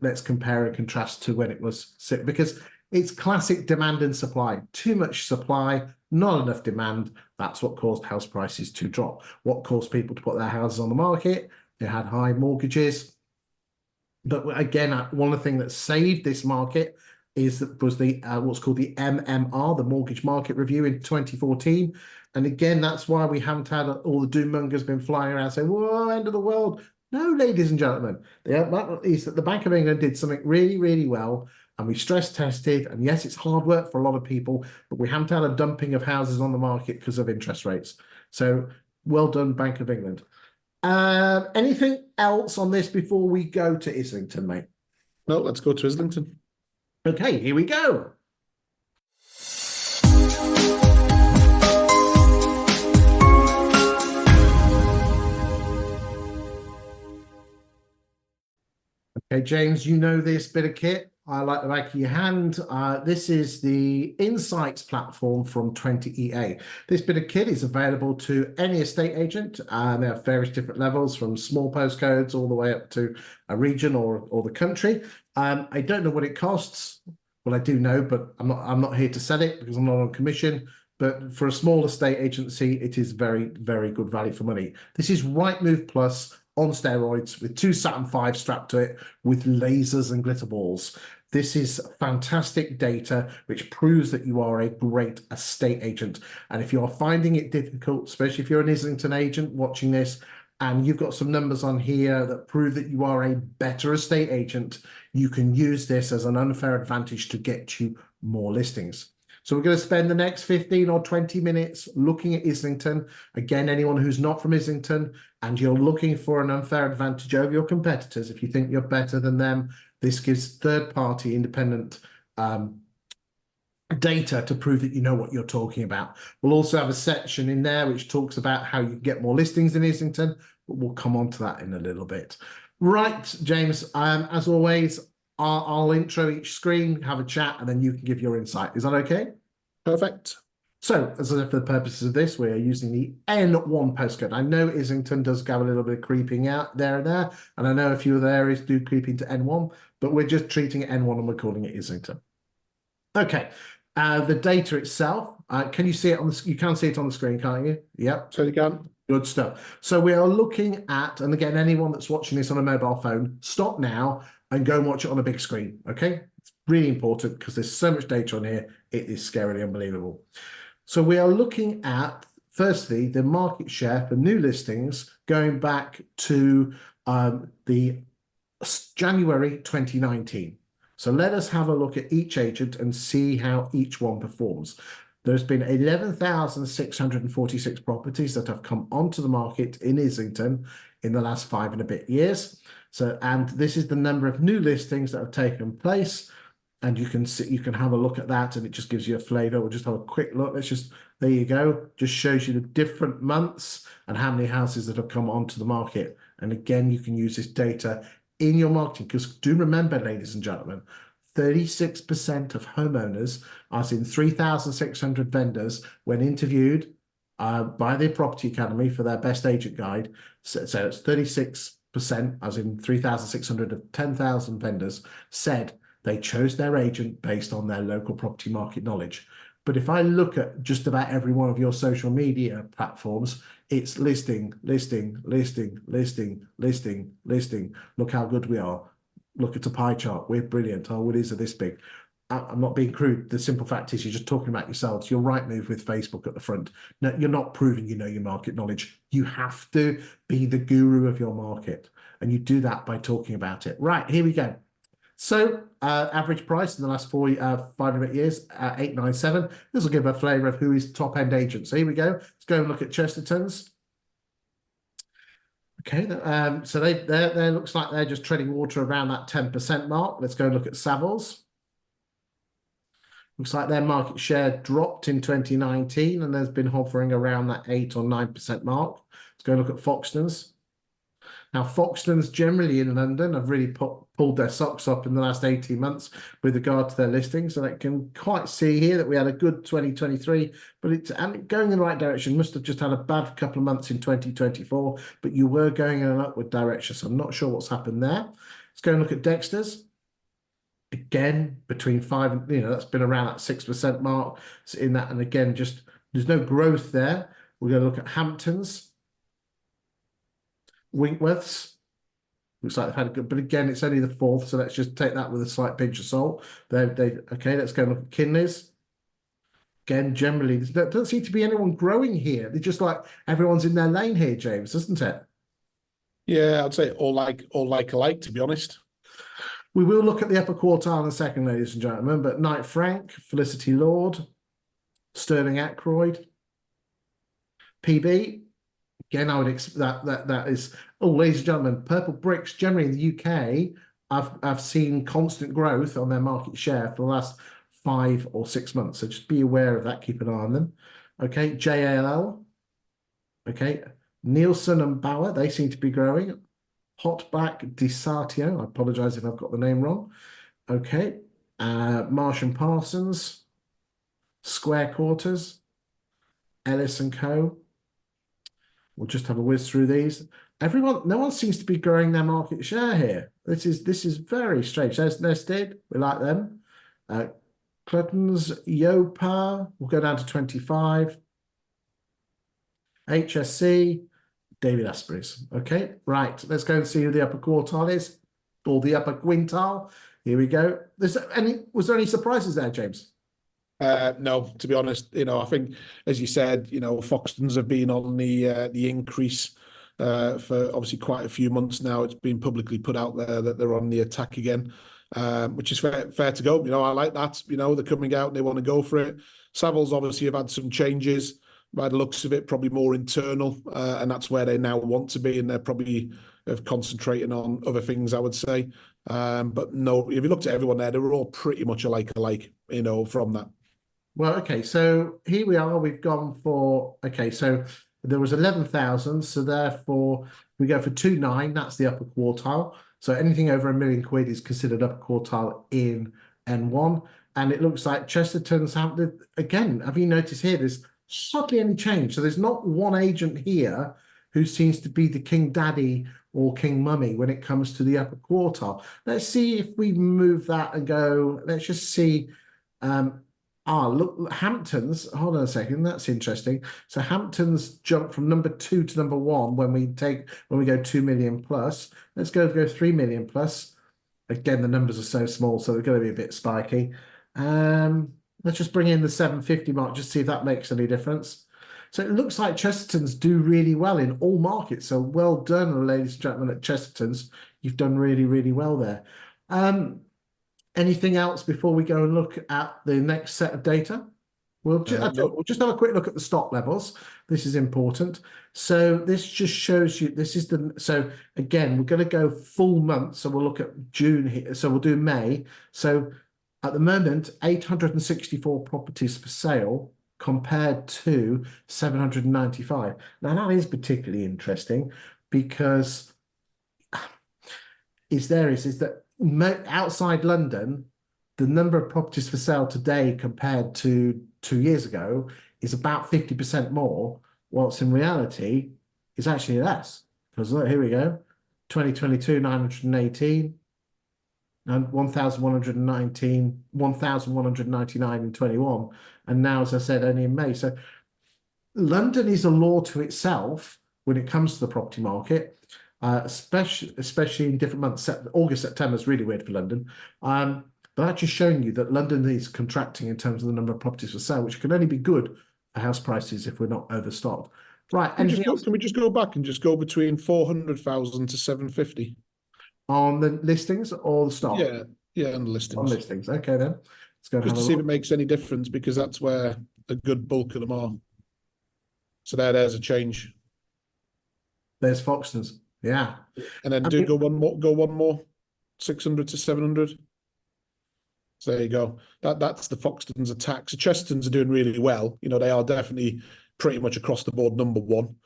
Speaker 1: Let's compare and contrast to when it was, because it's classic demand and supply. Too much supply, not enough demand. That's what caused house prices to drop. What caused people to put their houses on the market? They had high mortgages. But again, one of the things that saved this market was the what's called the MMR, the Mortgage Market Review in 2014. And again, that's why we haven't had all the doom mongers been flying around saying, "Whoa, end of the world." No, ladies and gentlemen, is that the Bank of England did something really, really well, and we stress tested. And yes, it's hard work for a lot of people, but we haven't had a dumping of houses on the market because of interest rates. So well done, Bank of England. Anything else on this before we go to Islington, mate?
Speaker 2: No, let's go to Islington.
Speaker 1: Okay, here we go. Okay, James, you know this bit of kit. I like the back of your hand. This is the Insights platform from 20EA. This bit of kit is available to any estate agent, and there are various different levels from small postcodes all the way up to a region or the country. I don't know what it costs. Well, I do know, but I'm not here to sell it because I'm not on commission. But for a small estate agency, it is very, very good value for money. This is Rightmove Plus on steroids with 2 Saturn V strapped to it with lasers and glitter balls. This is fantastic data which proves that you are a great estate agent. And if you are finding it difficult, especially if you're an Islington agent watching this, and you've got some numbers on here that prove that you are a better estate agent, you can use this as an unfair advantage to get you more listings. So we're going to spend the next 15 or 20 minutes looking at Islington. Again, anyone who's not from Islington and you're looking for an unfair advantage over your competitors, if you think you're better than them, this gives third-party independent data to prove that you know what you're talking about. We'll also have a section in there which talks about how you get more listings in Islington, but we'll come on to that in a little bit. Right, James, as always, I'll intro each screen, have a chat, and then you can give your insight. Is that okay?
Speaker 2: Perfect.
Speaker 1: So, as for the purposes of this, we are using the N1 postcode. I know Islington does go a little bit of creeping out there, and I know a few of the areas do creep into N1, but we're just treating it N1 and we're calling it Islington. Okay, the data itself, can you see it on the? You can see it on the screen, can't you? Yep.
Speaker 2: So you can.
Speaker 1: Good stuff. So we are looking at, and again, anyone that's watching this on a mobile phone, stop now and go and watch it on a big screen. Okay, it's really important because there's so much data on here. It is scarily unbelievable. So we are looking at, firstly, the market share for new listings going back to the January 2019. So let us have a look at each agent and see how each one performs. There's been 11,646 properties that have come onto the market in Islington in the last 5 and a bit years. So, and this is the number of new listings that have taken place. And you can see, you can have a look at that, and it just gives you a flavor. We'll just have a quick look. There you go. Just shows you the different months and how many houses that have come onto the market. And again, you can use this data in your marketing, because do remember, ladies and gentlemen, 36% of homeowners, as in 3,600 vendors, when interviewed by the Property Academy for their best agent guide, so it's 36%, as in 3,600 of 10,000 vendors, said they chose their agent based on their local property market knowledge. But if I look at just about every one of your social media platforms, it's listing, listing, listing, listing, listing, listing. Look how good we are. Look at the pie chart. We're brilliant. Our woodies are this big. I'm not being crude. The simple fact is you're just talking about yourselves. You're Rightmove with Facebook at the front. No, you're not proving you know your market knowledge. You have to be the guru of your market. And you do that by talking about it. Right, here we go. So average price in the last 5 and a bit years, 897. This will give a flavour of who is top end agent. So here we go. Let's go and look at Chesterton's. Okay, so they looks like they're just treading water around that 10% mark. Let's go and look at Savills. Looks like their market share dropped in 2019 and has been hovering around that 8 or 9% mark. Let's go look at Foxtons. Now, Foxtons generally in London have really pulled their socks up in the last 18 months with regard to their listings. So I can quite see here that we had a good 2023, but it's going in the right direction. Must have just had a bad couple of months in 2024, but you were going in an upward direction. So I'm not sure what's happened there. Let's go and look at Dexter's. Again, between 5 and, that's been around that 6% mark. So in that, and again, just there's no growth there. We're going to look at Hamptons. Winkworths, looks like they've had a good, but again, it's only the 4th, so let's just take that with a slight pinch of salt. Okay, let's go and look at Kinleys. Again, generally, there doesn't seem to be anyone growing here. They're just like everyone's in their lane here, James, isn't it?
Speaker 2: Yeah, I'd say all alike, to be honest.
Speaker 1: We will look at the upper quartile in a second, ladies and gentlemen, but Knight Frank, Felicity Lord, Sterling Ackroyd, PB. Again, I would expect that is, ladies and gentlemen, Purple Bricks generally in the UK, I've seen constant growth on their market share for the last 5 or 6 months. So just be aware of that. Keep an eye on them. Okay, JLL. Okay, Nielsen and Bauer, they seem to be growing. Hotback Desartio. I apologize if I've got the name wrong. Okay, Marsh and Parsons, Square Quarters, Ellis and Co. We'll just have a whiz through these. No one seems to be growing their market share here. This is very strange. There's Nested. We like them. Clutton's, Yopa. We'll go down to 25. HSC, David Asprey's. Okay, right. Let's go and see who the upper quartile is, or the upper quintile. Here we go. Was there any surprises there, James?
Speaker 2: No, to be honest, I think, as you said, Foxtons have been on the increase for obviously quite a few months now. It's been publicly put out there that they're on the attack again, which is fair to go. I like that. They're coming out and they want to go for it. Savills obviously have had some changes. By the looks of it, probably more internal, and that's where they now want to be, and they're probably concentrating on other things, I would say. But no, if you looked at everyone there, they were all pretty much alike, from that.
Speaker 1: Well, okay, so here we are. We've gone for, okay, so there was 11,000. So therefore, we go for 2.9. That's the upper quartile. So anything over £1 million is considered upper quartile in N1. And it looks like Chesterton's, again, have you noticed here, there's hardly any change. So there's not one agent here who seems to be the king daddy or king mummy when it comes to the upper quartile. Let's see if we move that and go, let's just see. Look, Hamptons, hold on a second, that's interesting. So Hamptons jumped from number 2 to number 1 when we go 2 million plus. Let's go 3 million plus. Again, the numbers are so small, so they're going to be a bit spiky. Let's just bring in the 750 mark, just see if that makes any difference. So it looks like Chesterton's do really well in all markets. So well done, ladies and gentlemen, at Chesterton's. You've done really, really well there. Anything else before we go and look at the next set of data? We'll just have a quick look at the stock levels. This is important. So this just shows you, so again, we're going to go full month. So we'll look at June here. So we'll do May. So at the moment, 864 properties for sale compared to 795. Now that is particularly interesting because is that outside London, the number of properties for sale today compared to 2 years ago is about 50% more, whilst in reality, it's actually less. Because look, here we go, 2022, 918, and 1,119, 1,199 in 21. And now, as I said, only in May. So London is a law to itself when it comes to the property market. Especially in different months. August, September is really weird for London. But that's just showing you that London is contracting in terms of the number of properties for sale, which can only be good for house prices if we're not overstocked. Right.
Speaker 2: Can we just go back and just go between 400,000 to 750?
Speaker 1: On the listings or the stock?
Speaker 2: Yeah, on the listings.
Speaker 1: On listings. Okay, then. Let's go
Speaker 2: just to see if it makes any difference, because that's where a good bulk of them are. So there's a change.
Speaker 1: There's Foxtons. Yeah.
Speaker 2: And then go one more, 600 to 700. So there you go. That's the Foxtons attack. So Chestertons are doing really well. You know, they are definitely pretty much across the board number one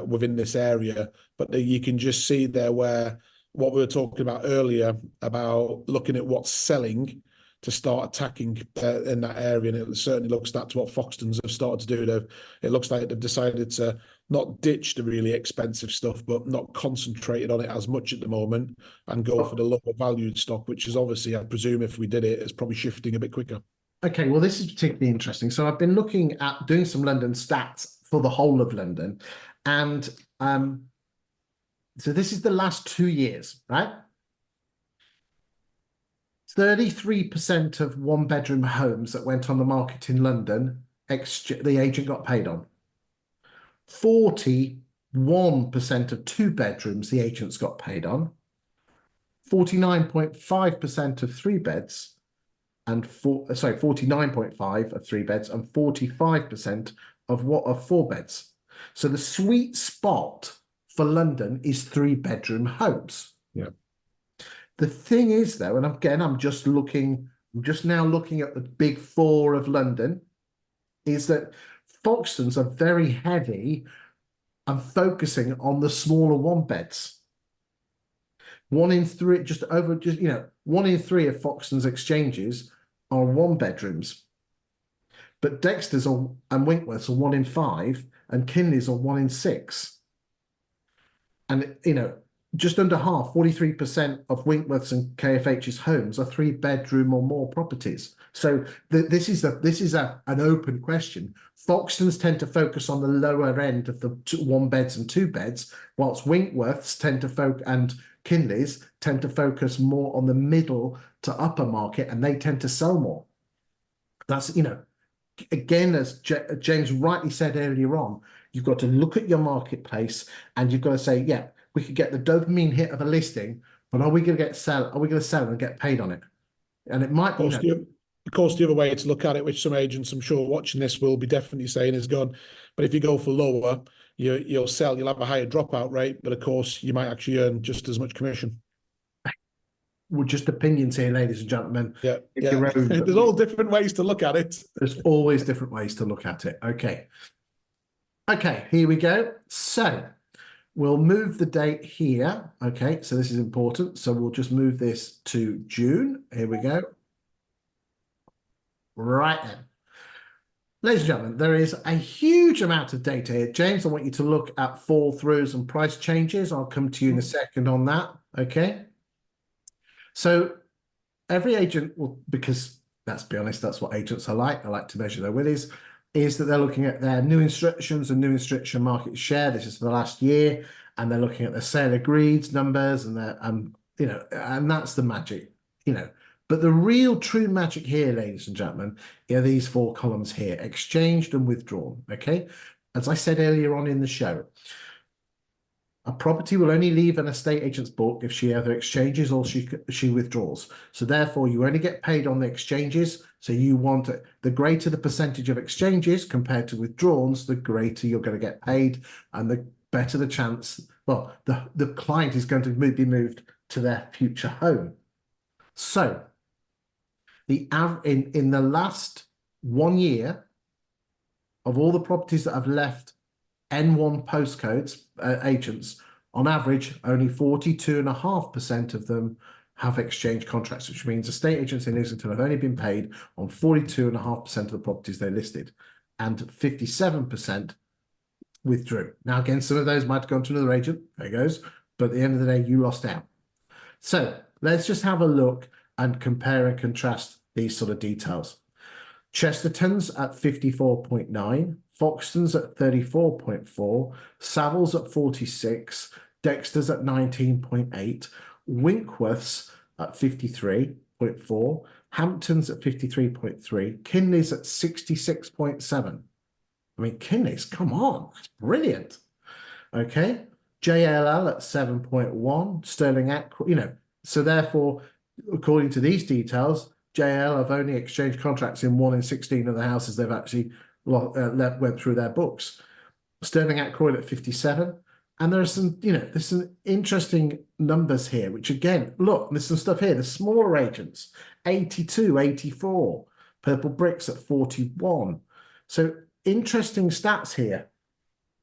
Speaker 2: within this area. But you can just see there where what we were talking about earlier about looking at what's selling to start attacking in that area. And it certainly looks that's what Foxtons have started to do. It looks like they've decided to not ditch the really expensive stuff, but not concentrated on it as much at the moment and go for the lower valued stock, which is obviously, I presume, if we did it, it's probably shifting a bit quicker.
Speaker 1: Okay, well, this is particularly interesting. So I've been looking at doing some London stats for the whole of London. And so this is the last 2 years, right? 33% of one-bedroom homes that went on the market in London, the agent got paid on. 41% of two bedrooms, the agents got paid on. 49.5% of three beds, and 49.5 of three beds, and 45% of what are four beds. So the sweet spot for London is three-bedroom homes.
Speaker 2: Yeah.
Speaker 1: The thing is, though, and again, I'm just now looking at the big four of London, is that Foxtons are very heavy and focusing on the smaller one beds. 1 in 3, one in 3 of Foxtons exchanges are one bedrooms. But Dexter's and Winkworth's are 1 in 5, and Kinley's are 1 in 6. And, just under half, 43% of Winkworth's and KFH's homes are 3-bedroom or more properties. So this is an open question. Foxtons tend to focus on the lower end of the 1 beds and 2 beds, whilst Winkworth's tend to focus and Kinley's tend to focus more on the middle to upper market, and they tend to sell more. That's, again, as James rightly said earlier on, you've got to look at your marketplace and you've got to say, yeah, we could get the dopamine hit of a listing, but are we going to sell and get paid on it? And it might be.
Speaker 2: Of course, the other way to look at it, which some agents I'm sure watching this will be definitely saying, is gone. But if you go for lower, you'll sell, you'll have a higher dropout rate, but of course you might actually earn just as much commission.
Speaker 1: Well, just opinions here, ladies and gentlemen.
Speaker 2: Yeah. There's all different ways to look at it.
Speaker 1: There's always different ways to look at it. Okay, here we go. So we'll move the date here. Okay, so this is important. So we'll just move this to June. Here we go. Right then. Ladies and gentlemen, there is a huge amount of data here. James, I want you to look at fall throughs and price changes. I'll come to you in a second on that. Okay. So every agent will, because let's be honest, that's what agents are like. They like to measure their willies, is that they're looking at their new instructions and new instruction market share. This is for the last year, and they're looking at their sale agreed numbers and their, and that's the magic, But the real true magic here, ladies and gentlemen, are these 4 columns here: exchanged and withdrawn. Okay, as I said earlier on in the show, a property will only leave an estate agent's book if she either exchanges or she withdraws. So therefore, you only get paid on the exchanges. So you want the greater the percentage of exchanges compared to withdrawals, the greater you're going to get paid, and the better the chance. Well, the client is going to be moved to their future home. So in the last 1 year, of all the properties that have left N1 postcodes, agents, on average, only 42.5% of them have exchange contracts, which means estate agents in Islington have only been paid on 42.5% of the properties they listed, and 57% withdrew. Now, again, some of those might have gone to another agent. There it goes. But at the end of the day, you lost out. So let's just have a look and compare and contrast these sort of details. Chesterton's at 54.9, Foxton's at 34.4, Savills at 46, Dexter's at 19.8, Winkworth's at 53.4, Hampton's at 53.3, Kinley's at 66.7. I mean, Kinley's, come on, that's brilliant. Okay, JLL at 7.1, Sterling Acre, so therefore, according to these details, JL have only exchanged contracts in 1 in 16 of the houses they've actually went through their books. Sterling Ackroyd at 57, And there are some, there's some interesting numbers here, which again, look, there's some stuff here. The smaller agents, 82, 84, Purple Bricks at 41. So interesting stats here.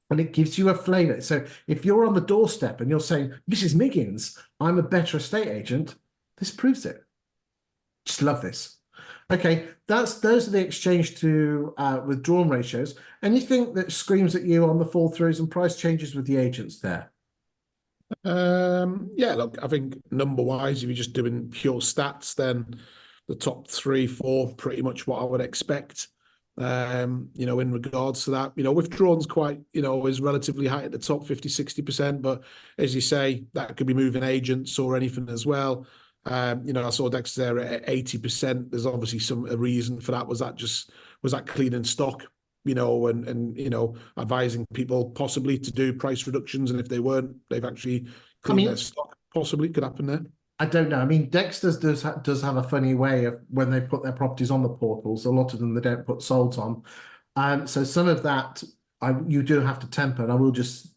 Speaker 1: And it gives you a flavour. So if you're on the doorstep and you're saying, Mrs. Miggins, I'm a better estate agent, this proves it. Just love this. Okay, those are the exchange to withdrawn ratios. Anything that screams at you on the fall throughs and price changes with the agents there?
Speaker 2: Yeah, look, I think number wise, if you're just doing pure stats, then the top 3, 4, pretty much what I would expect. In regards to that, withdrawals quite, is relatively high at the top, 50, 60%. But as you say, that could be moving agents or anything as well. I saw Dexter there at 80%. There's obviously a reason for that. Was that cleaning stock, and advising people possibly to do price reductions. And if they weren't, they've actually cleaned their stock. Possibly could happen there.
Speaker 1: I don't know. I mean, Dexter's does have a funny way of when they put their properties on the portals. A lot of them they don't put solds on, so some of that you do have to temper. And I will just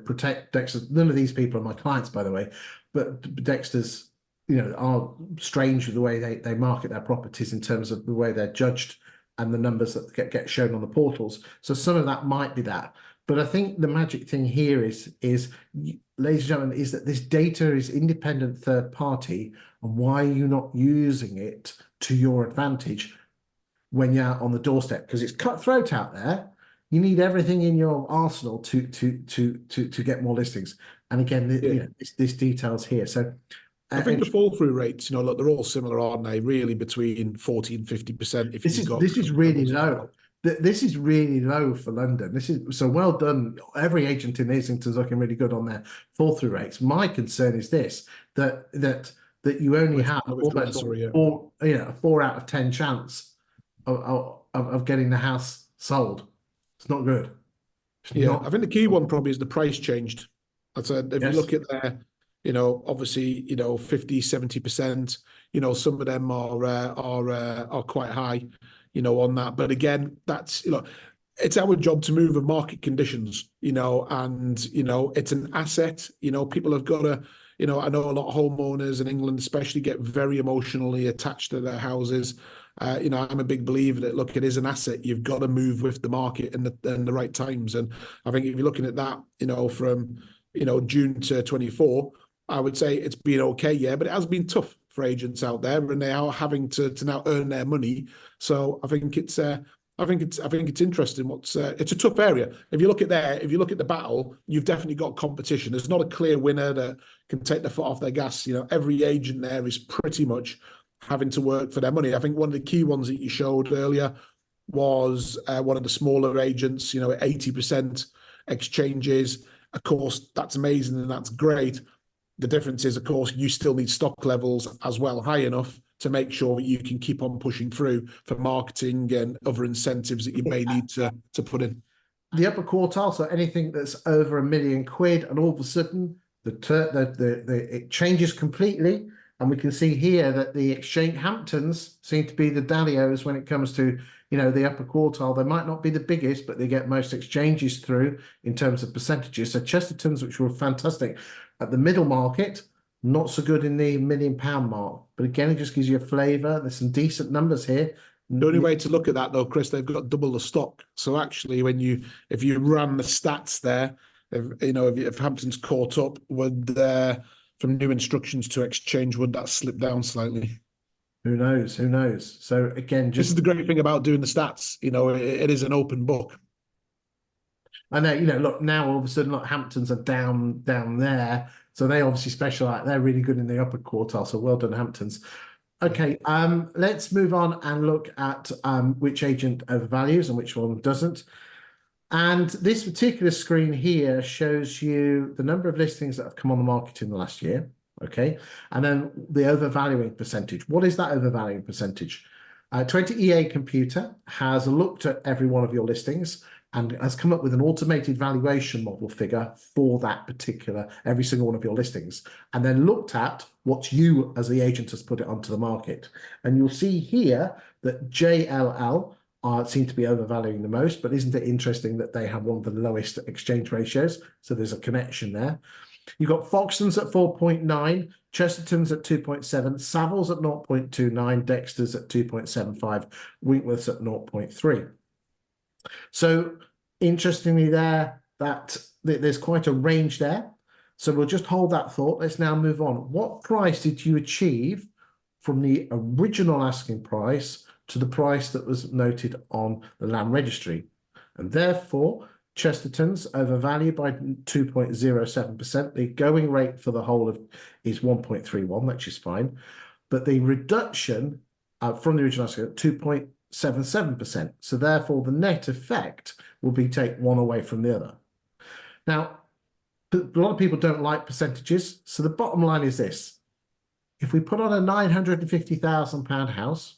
Speaker 1: protect Dexter. None of these people are my clients, by the way, but Dexter's are strange with the way they market their properties in terms of the way they're judged and the numbers that get shown on the portals. So some of that might be that. But I think the magic thing here is, ladies and gentlemen, is that this data is independent third party, and why are you not using it to your advantage when you're out on the doorstep? Because it's cutthroat out there. You need everything in your arsenal to get more listings. And again, this details here. So
Speaker 2: I think the fall through rates, look, they're all similar, aren't they? Really between 40 and 50%.
Speaker 1: This is really low. This is really low for London. This is so well done. Every agent in Islington's looking really good on their fall through rates. My concern is this: that you only have almost a 4 out of 10 chance of getting the house sold. It's not good.
Speaker 2: I think the key one probably is the price changed. I said if you look at their, obviously, 50, 70%, some of them are quite high, on that. But again, that's, it's our job to move with market conditions, and, it's an asset, people have got to, I know a lot of homeowners in England, especially, get very emotionally attached to their houses. I'm a big believer that, look, it is an asset. You've got to move with the market and the right times. And I think if you're looking at that, from, June to 24, I would say it's been okay, yeah, but it has been tough for agents out there, and they are having to now earn their money. So I think it's interesting. It's a tough area. If you look at the battle, you've definitely got competition. There's not a clear winner that can take the foot off their gas. Every agent there is pretty much having to work for their money. I think one of the key ones that you showed earlier was one of the smaller agents, at 80% exchanges. Of course, that's amazing and that's great. The difference is, of course, you still need stock levels as well high enough to make sure that you can keep on pushing through for marketing and other incentives that you may need to put in.
Speaker 1: The upper quartile, so anything that's over £1 million, and all of a sudden it changes completely. And we can see here that the exchange Hamptons seem to be the Dalios when it comes to the upper quartile. They might not be the biggest, but they get most exchanges through in terms of percentages. So Chesterton's, which were fantastic at the middle market, not so good in the £1 million mark. But again, it just gives you a flavour. There's some decent numbers here.
Speaker 2: The only way to look at that, though, Chris, they've got double the stock. So actually, if you ran the stats there, if Hampton's caught up, from new instructions to exchange, would that slip down slightly?
Speaker 1: Who knows? Who knows? So again,
Speaker 2: this is the great thing about doing the stats. It is an open book.
Speaker 1: I know, look, now all of a sudden, look, Hamptons are down there. So they obviously specialise. They're really good in the upper quartile. So well done, Hamptons. Okay, let's move on and look at which agent overvalues and which one doesn't. And this particular screen here shows you the number of listings that have come on the market in the last year. Okay, and then the overvaluing percentage. What is that overvaluing percentage? 20EA Computer has looked at every one of your listings and has come up with an automated valuation model figure for that particular, every single one of your listings, and then looked at what you as the agent has put it onto the market. And you'll see here that JLL seem to be overvaluing the most, but isn't it interesting that they have one of the lowest exchange ratios? So there's a connection there. You've got Foxtons at 4.9, Chesterton's at 2.7, Savills at 0.29, Dexter's at 2.75, Winkworth's at 0.3. So interestingly there, that there's quite a range there. So we'll just hold that thought. Let's now move on. What price did you achieve from the original asking price to the price that was noted on the land registry? And therefore, Chesterton's overvalued by 2.07%. The going rate for the whole of is 1.31, which is fine. But the reduction from the original asking 2.77%. So therefore, the net effect will be take one away from the other. Now, a lot of people don't like percentages. So the bottom line is this. If we put on a £950,000 house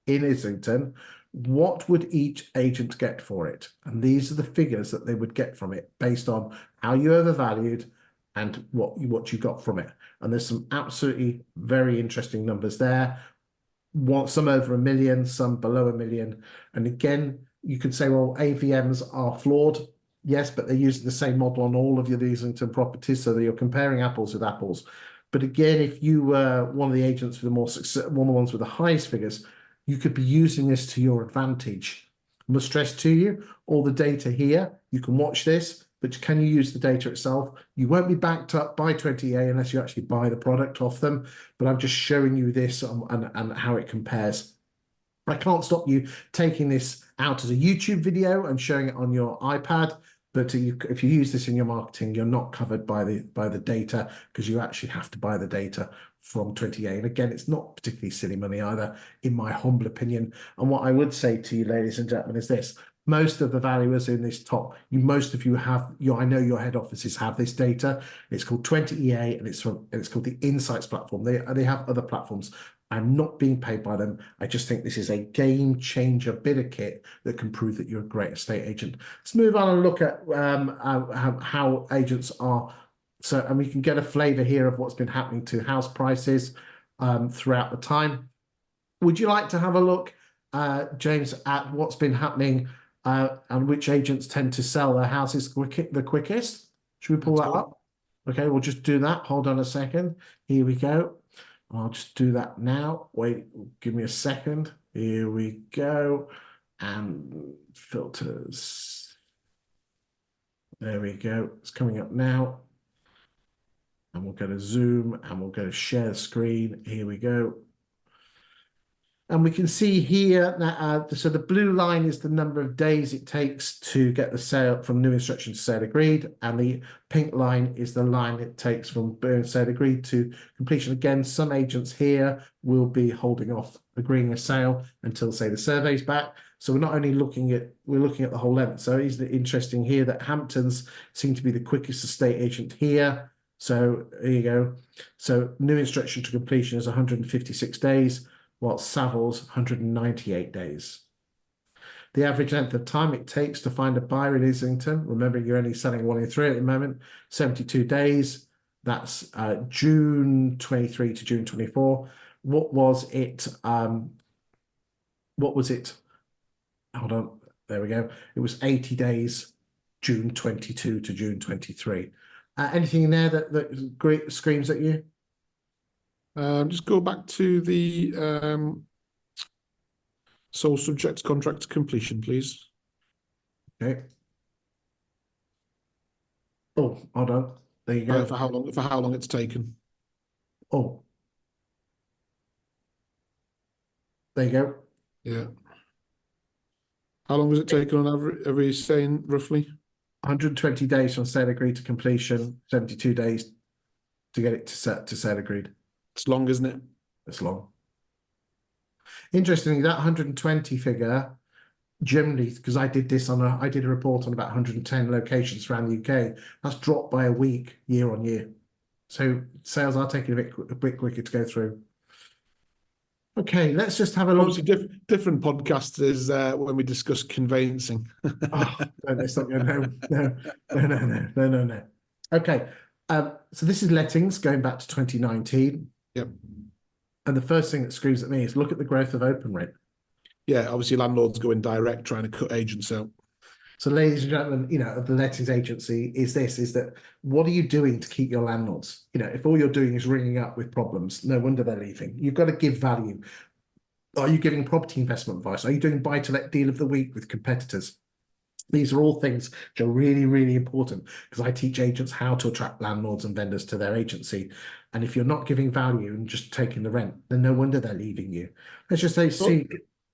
Speaker 1: in Islington, what would each agent get for it? And these are the figures that they would get from it based on how you overvalued and what you got from it. And there's some absolutely very interesting numbers there. Some over 1 million, some below 1 million. And again, you could say, well, AVMs are flawed. Yes, but they're using the same model on all of your Islington properties, so that you're comparing apples with apples. But again, if you were one of the agents with the more success, one of the ones with the highest figures, you could be using this to your advantage. I must stress to you, all the data here, you can watch this, but can you use the data itself? You won't be backed up by 20A unless you actually buy the product off them, but I'm just showing you this and how it compares. I can't stop you taking this out as a YouTube video and showing it on your iPad, but if you use this in your marketing, you're not covered by the data, because you actually have to buy the data from 20A. And again, it's not particularly silly money either, in my humble opinion. And what I would say to you, ladies and gentlemen, is this. Most of the valuers in this top, most of you have, I know your head offices have this data. It's called 20EA, and it's called the Insights platform. They have other platforms. I'm not being paid by them. I just think this is a game changer bit of kit that can prove that you're a great estate agent. Let's move on and look at how agents are. So, and we can get a flavour here of what's been happening to house prices throughout the time. Would you like to have a look, James, at what's been happening and which agents tend to sell their houses the quickest? Should we pull that up? Okay, we'll just do that. Hold on a second. Here we go. I'll just do that now. Wait, give me a second. Here we go. And filters. There we go. It's coming up now. And we'll go to Zoom and we'll go to share the screen. Here we go. And we can see here that so the blue line is the number of days it takes to get the sale from new instruction to sale agreed, and the pink line is the line it takes from sale agreed to completion. Again, some agents here will be holding off agreeing a sale until, say, the survey's back. So we're not only looking at the whole length. So it's interesting here that Hamptons seem to be the quickest estate agent here. So here you go. So new instruction to completion is 156 days. Whilst Savills 198 days. The average length of time it takes to find a buyer in Islington, remember you're only selling 1 in 3 at the moment, 72 days. That's June 23 to June 24. What was it? Hold on, there we go. It was 80 days, June 22 to June 23. Anything in there that screams at you?
Speaker 2: Just go back to the sole subject contract to completion, please.
Speaker 1: Okay. Oh, hold on. There you go.
Speaker 2: For how long it's taken.
Speaker 1: Oh. There you go.
Speaker 2: Yeah. How long has it taken on average? Are we saying roughly?
Speaker 1: 120 days from sale agreed to completion, 72 days to get it to sale agreed.
Speaker 2: It's long, isn't it?
Speaker 1: It's long. Interestingly, that 120 figure, generally, because I did a report on about 110 locations around the UK, that's dropped by a week year on year. So sales are taking a bit quicker to go through. Okay, let's just have a look.
Speaker 2: Obviously, different podcast is when we discuss conveyancing.
Speaker 1: Oh, no, let's not go. No. Okay, so this is lettings going back to 2019.
Speaker 2: Yep.
Speaker 1: And the first thing that screams at me is look at the growth of open rate.
Speaker 2: yeah, obviously landlords going direct, trying to cut agents out.
Speaker 1: So, ladies and gentlemen, the lettings agency is that what are you doing to keep your landlords? If all you're doing is ringing up with problems, no wonder they're leaving. You've got to give value. Are you giving property investment advice? Are you doing buy-to-let deal of the week with competitors? These are all things which are really, really important because I teach agents how to attract landlords and vendors to their agency. And if you're not giving value and just taking the rent, then no wonder they're leaving you. Let's just say, see,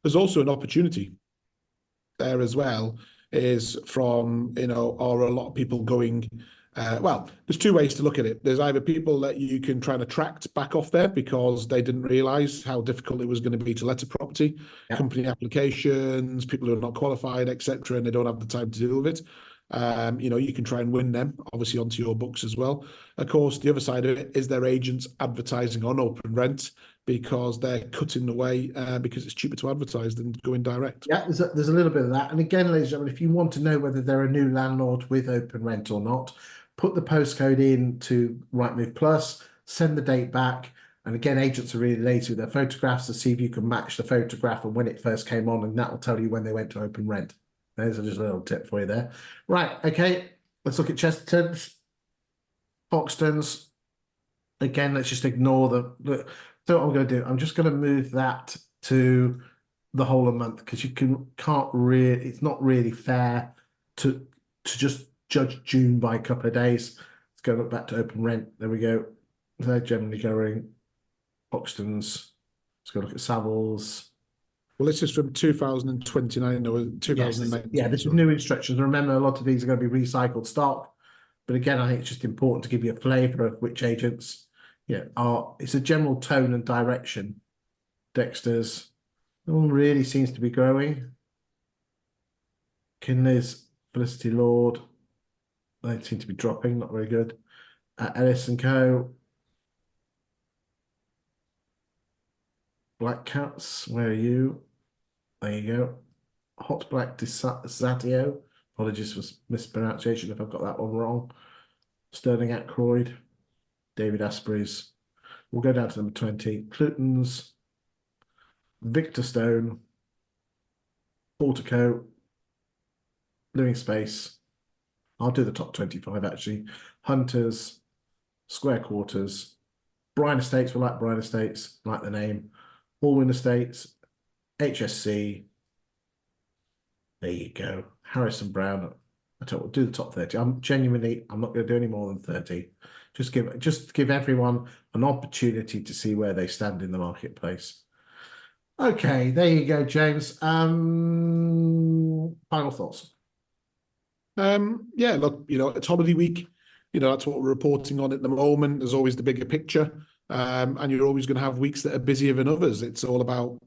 Speaker 2: There's also an opportunity there as well, is from, are a lot of people going, well, there's two ways to look at it. There's either people that you can try and attract back off there because they didn't realize how difficult it was going to be to let a property, company applications, people who are not qualified, etc., and they don't have the time to deal with it. You can try and win them, obviously, onto your books as well. Of course, the other side of it is their agents advertising on open rent because they're cutting away because it's cheaper to advertise than going direct.
Speaker 1: Yeah, there's a little bit of that. And again, ladies and gentlemen, if you want to know whether they're a new landlord with open rent or not, put the postcode in to Rightmove Plus, send the date back. And again, agents are really lazy with their photographs to see if you can match the photograph and when it first came on, and that will tell you when they went to open rent. There's just a little tip for you there. Right, okay, let's look at Chestertons, Foxtons. Again, let's just ignore the so what I'm going to do, I'm just going to move that to the whole of month because can't really, it's not really fair to just judge June by a couple of days. Let's go look back to open rent. There we go. They're generally going Foxtons. Let's go look at Savills.
Speaker 2: Well, this is from 2029 or 2019.
Speaker 1: Yeah, this is new instructions. Remember, a lot of these are going to be recycled stock. But again, I think it's just important to give you a flavour of which agents, it's a general tone and direction. Dexter's, no one really seems to be growing. Kinley's, Felicity Lord, they seem to be dropping, not very good. Ellis and Co. Black Cats, where are you? There you go. Hot Black Zatio. Apologies for mispronunciation if I've got that one wrong. Sterling Ackroyd, David Asprey's. We'll go down to number 20. Clutons, Victor Stone, Portico, Living Space. I'll do the top 25 actually. Hunters, Square Quarters, Bryan Estates. We like Bryan Estates, like the name. Allwyn Estates, HSC. There you go. Harrison Brown. I tell you what, do the top 30. I'm not going to do any more than 30. Just give everyone an opportunity to see where they stand in the marketplace. Okay, there you go, James. Final thoughts.
Speaker 2: Yeah, look, it's holiday week. That's what we're reporting on at the moment. There's always the bigger picture. And you're always going to have weeks that are busier than others. It's all about,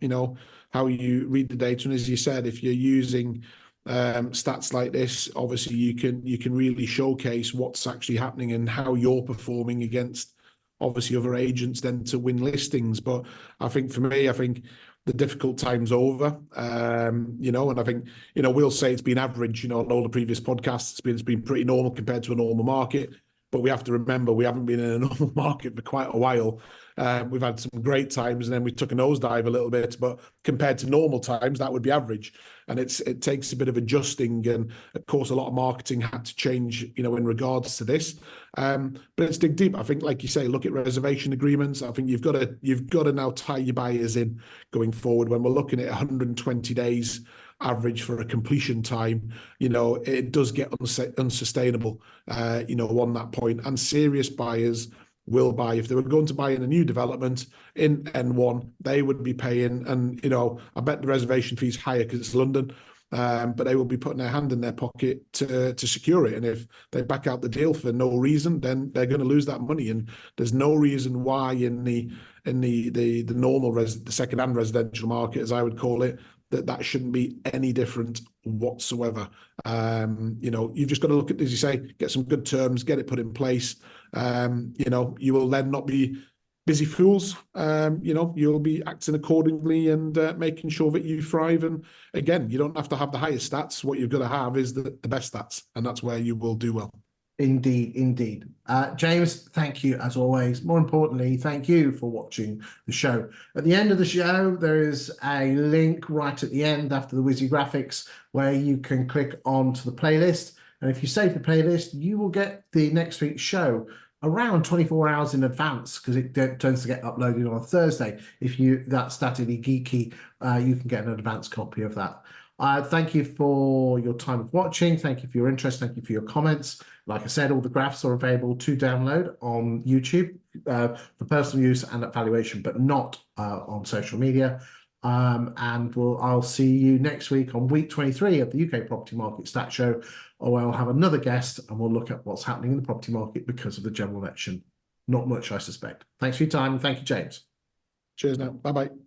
Speaker 2: how you read the data. And as you said, if you're using stats like this, obviously you can really showcase what's actually happening and how you're performing against obviously other agents then to win listings. But I think for me, the difficult time's over. And I think, we'll say it's been average, on all the previous podcasts, it's been pretty normal compared to a normal market. But we have to remember we haven't been in a normal market for quite a while. We've had some great times and then we took a nosedive a little bit, but compared to normal times, that would be average. And it takes a bit of adjusting. And of course, a lot of marketing had to change, in regards to this. But let's dig deep. I think, like you say, look at reservation agreements. I think you've got to now tie your buyers in going forward. When we're looking at 120 days average for a completion time, it does get unsustainable, on that point. And serious buyers will buy. If they were going to buy in a new development in N1, they would be paying, and I bet the reservation fee's higher because it's London, but they will be putting their hand in their pocket to secure it. And if they back out the deal for no reason, then they're going to lose that money. And there's no reason why in the normal the second-hand residential market, as I would call it, that shouldn't be any different whatsoever. You've just got to look at, as you say, get some good terms, get it put in place. You will then not be busy fools. You'll be acting accordingly and making sure that you thrive. And again, you don't have to have the highest stats. What you've got to have is the best stats, and that's where you will do well.
Speaker 1: Indeed, indeed. James, thank you as always. More importantly, thank you for watching the show. At the end of the show, there is a link right at the end after the Wizzy graphics where you can click on to the playlist. And if you save the playlist, you will get the next week's show around 24 hours in advance because it tends to get uploaded on a Thursday. If that's Statily Geeky, you can get an advance copy of that. Thank you for your time of watching. Thank you for your interest. Thank you for your comments. Like I said, all the graphs are available to download on YouTube for personal use and at valuation, but not on social media. I'll see you next week on week 23 of the UK Property Market Stat Show, or I'll have another guest and we'll look at what's happening in the property market because of the general election. Not much, I suspect. Thanks for your time. And thank you, James.
Speaker 2: Cheers now. Bye-bye.